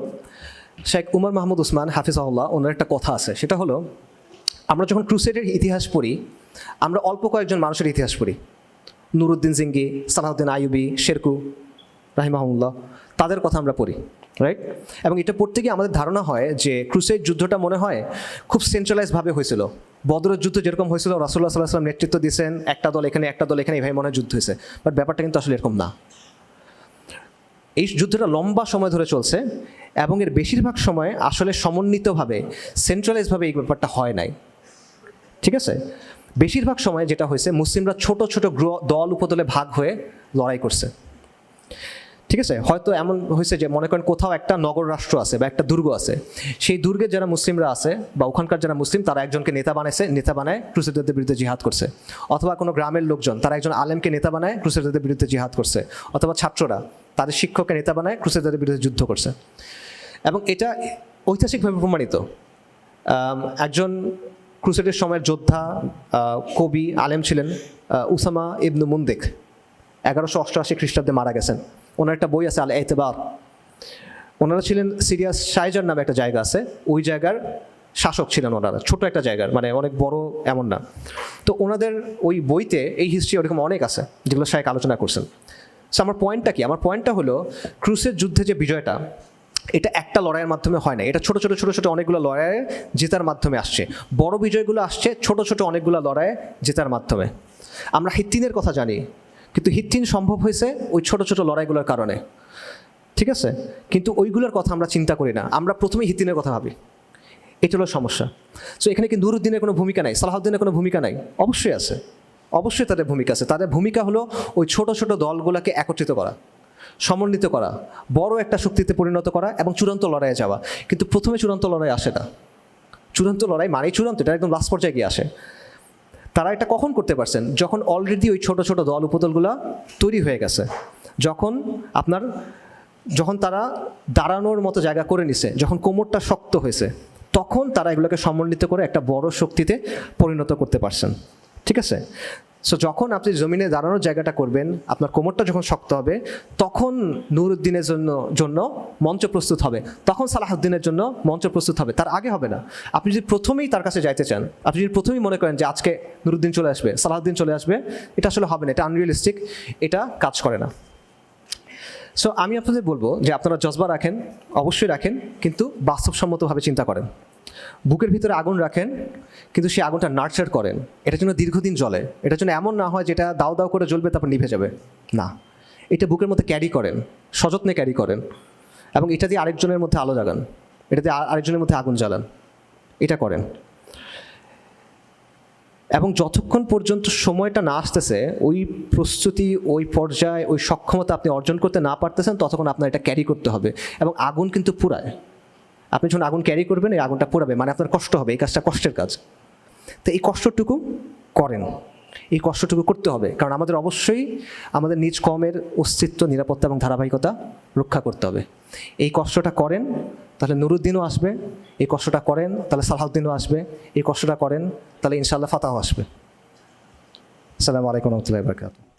A: শেখ উমর মাহমুদ উসমান হাফিজাহুল্লাহ, ওনার একটা কথা আছে, সেটা হলো আমরা যখন ক্রুসেডের ইতিহাস পড়ি আমরা অল্প কয়েকজন মানুষের ইতিহাস পড়ি, নুরুদ্দিন জিঙ্গি, সালাহুদ্দিন আইয়ুবি, শেরকু রাহিমাহুল্লাহ, তাদের কথা আমরা পড়ি, রাইট? এবং এটা পড়তে গিয়ে আমাদের ধারণা হয় যে ক্রুসেড যুদ্ধটা মনে হয় খুব সেন্ট্রালাইজভাবে হয়েছিল। বদরের যুদ্ধ যেরকম হয়েছিল, রাসূলুল্লাহ সাল্লাল্লাহু আলাইহি ওয়াসাল্লাম নেতৃত্ব দিয়েছেন, একটা দল এখানে একটা দল এখানে, এইভাবে মনে হয় যুদ্ধ হয়েছে। বাট ব্যাপারটা কিন্তু আসলে এরকম না। এই যুদ্ধটা লম্বা সময় ধরে চলছে এবং এর বেশিরভাগ সময় আসলে সমন্বিতভাবে, সেন্ট্রালাইজভাবে এই ব্যাপারটা হয় নাই, ঠিক আছে? বেশিরভাগ সময় যেটা হয়েছে, মুসলিমরা ছোট ছোট দল উপদলে ভাগ হয়ে লড়াই করছে, ঠিক আছে? হয়তো এমন হয়েছে যে মনে করেন কোথাও একটা নগর রাষ্ট্র আছে বা একটা দুর্গ আছে, সেই দুর্গের যারা মুসলিমরা আছে বা ওখানকার যারা মুসলিম তারা একজনকে নেতা বানাইছে, নেতা বানায় ক্রুসেডারদের বিরুদ্ধে জিহাদ করছে। অথবা কোনো গ্রামের লোকজন তারা একজন আলেমকে নেতা বানায় ক্রুসেডারদের বিরুদ্ধে জিহাদ করছে। অথবা ছাত্ররা তাদের শিক্ষককে নেতা বানায় ক্রুসেডারদের বিরুদ্ধে যুদ্ধ করছে। এবং এটা ঐতিহাসিকভাবে প্রমাণিত। একজন ক্রুসেডের সময়ের যোদ্ধা, কবি, আলেম ছিলেন উসামা ইবনু মুন্দিক, 1188 খ্রিস্টাব্দে মারা গেছেন। ওনার একটা বই আছে আল এতেবার। ওনারা ছিলেন সিরিয়াস শাইজার নামে একটা জায়গা আছে, ওই জায়গার শাসক ছিলেন ওনারা, ছোট একটা জায়গার, মানে অনেক বড় এমন না। তো ওনাদের ওই বইতে এই হিস্ট্রি ওরকম অনেক আছে যেগুলো শায়েখ আলোচনা করছেন। সো আমার পয়েন্টটা কি? আমার পয়েন্টটা হলো ক্রুসের যুদ্ধে যে বিজয়টা, এটা একটা লড়াইয়ের মাধ্যমে হয় না, এটা ছোট ছোট ছোট ছোট অনেকগুলো লড়াইয়ে জেতার মাধ্যমে আসছে। বড় বিজয়গুলো আসছে ছোট ছোট অনেকগুলো লড়াইয়ে জেতার মাধ্যমে। আমরা হিত্তিনের কথা জানি, কিন্তু হিত্তিন সম্ভব হয়েছে ওই ছোট ছোট লড়াইগুলোর কারণে, ঠিক আছে? কিন্তু ওইগুলোর কথা আমরা চিন্তা করি না, আমরা প্রথমেই হিত্তিনের কথা ভাবি। এটা হলো সমস্যা। সো এখানে কি নুরুদ্দিনের কোনো ভূমিকা নাই, সালাহুদ্দিনের কোনো ভূমিকা নাই? অবশ্যই আছে, অবশ্যই তাদের ভূমিকা আছে। তাদের ভূমিকা হলো ওই ছোট ছোট দলগুলোকে একত্রিত করা, সমন্বিত করা, বড় একটা শক্তিতে পরিণত করা এবং চূড়ান্ত লড়াইয়ে যাওয়া। কিন্তু প্রথমে চূড়ান্ত লড়াই আসে না। চূড়ান্ত লড়াই মানেই চূড়ান্ত, এটা একদম লাস্ট পর্যায়ে গিয়ে আসে। তারা এটা কখন করতে পারছেন? যখন অলরেডি ওই ছোট ছোট দল উপদলগুলো তৈরি হয়ে গেছে, যখন তারা দাঁড়ানোর মতো জায়গা করে নিছে, যখন কোমরটা শক্ত হয়েছে, তখন তারা এগুলোকে সমন্বিত করে একটা বড় শক্তিতে পরিণত করতে পারছেন, ঠিক আছে? সো যখন আপনি জমিনে দাঁড়ানোর জায়গাটা করবেন, আপনার কোমরটা যখন শক্ত হবে, তখন নুরুদ্দিনের জন্য মঞ্চ প্রস্তুত হবে, তখন সালাহুদ্দিনের জন্য মঞ্চ প্রস্তুত হবে, তার আগে হবে না। আপনি যদি প্রথমেই তার কাছে যাইতে চান, আপনি যদি প্রথমেই মনে করেন যে আজকে নুরুদ্দিন চলে আসবে, সালাহুদ্দিন চলে আসবে, এটা আসলে হবে না, এটা আনরিয়েলিস্টিক, এটা কাজ করে না। সো আমি আপনাদের বলবো যে আপনারা জজবা রাখেন, অবশ্যই রাখেন, কিন্তু বাস্তবসম্মতভাবে চিন্তা করেন। বুকের ভিতরে আগুন রাখেন, কিন্তু সেই আগুনটা নার্চার করেন, এটার জন্য দীর্ঘদিন জ্বলে। এটার জন্য এমন না হয় যেটা দাও দাও করে জ্বলবে তারপর নিভে যাবে, না। এটা বুকের মধ্যে ক্যারি করেন, সযত্নে ক্যারি করেন, এবং এটা দিয়ে আরেকজনের মধ্যে আলো জাগান, এটা দিয়ে আরেকজনের মধ্যে আগুন জ্বালান, এটা করেন। এবং যতক্ষণ পর্যন্ত সময়টা না আসতেছে, ওই প্রস্তুতি, ওই পর্যায়ে, ওই সক্ষমতা আপনি অর্জন করতে না পারতেছেন, ততক্ষণ আপনার এটা ক্যারি করতে হবে। এবং আগুন কিন্তু পুরায়, আপনি যখন আগুন ক্যারি করবেন এই আগুনটা পুরাবে, মানে আপনার কষ্ট হবে, এই কাজটা কষ্টের কাজ। তো এই কষ্টটুকু করেন, এই কষ্টটুকু করতে হবে, কারণ আমাদের অবশ্যই আমাদের নিজ কমের অস্তিত্ব, নিরাপত্তা এবং ধারাবাহিকতা রক্ষা করতে হবে। এই কষ্টটা করেন, তাহলে নুরুদ্দিনও আসবে। এই কষ্টটা করেন, তাহলে সালাহুদ্দিনও আসবে। এই কষ্টটা করেন, তাহলে ইনশাআল্লাহ ফাতাহও আসবে। আসসালামু আলাইকুম ওয়া রাহমাতুল্লাহি ওয়া বারাকাতুহু।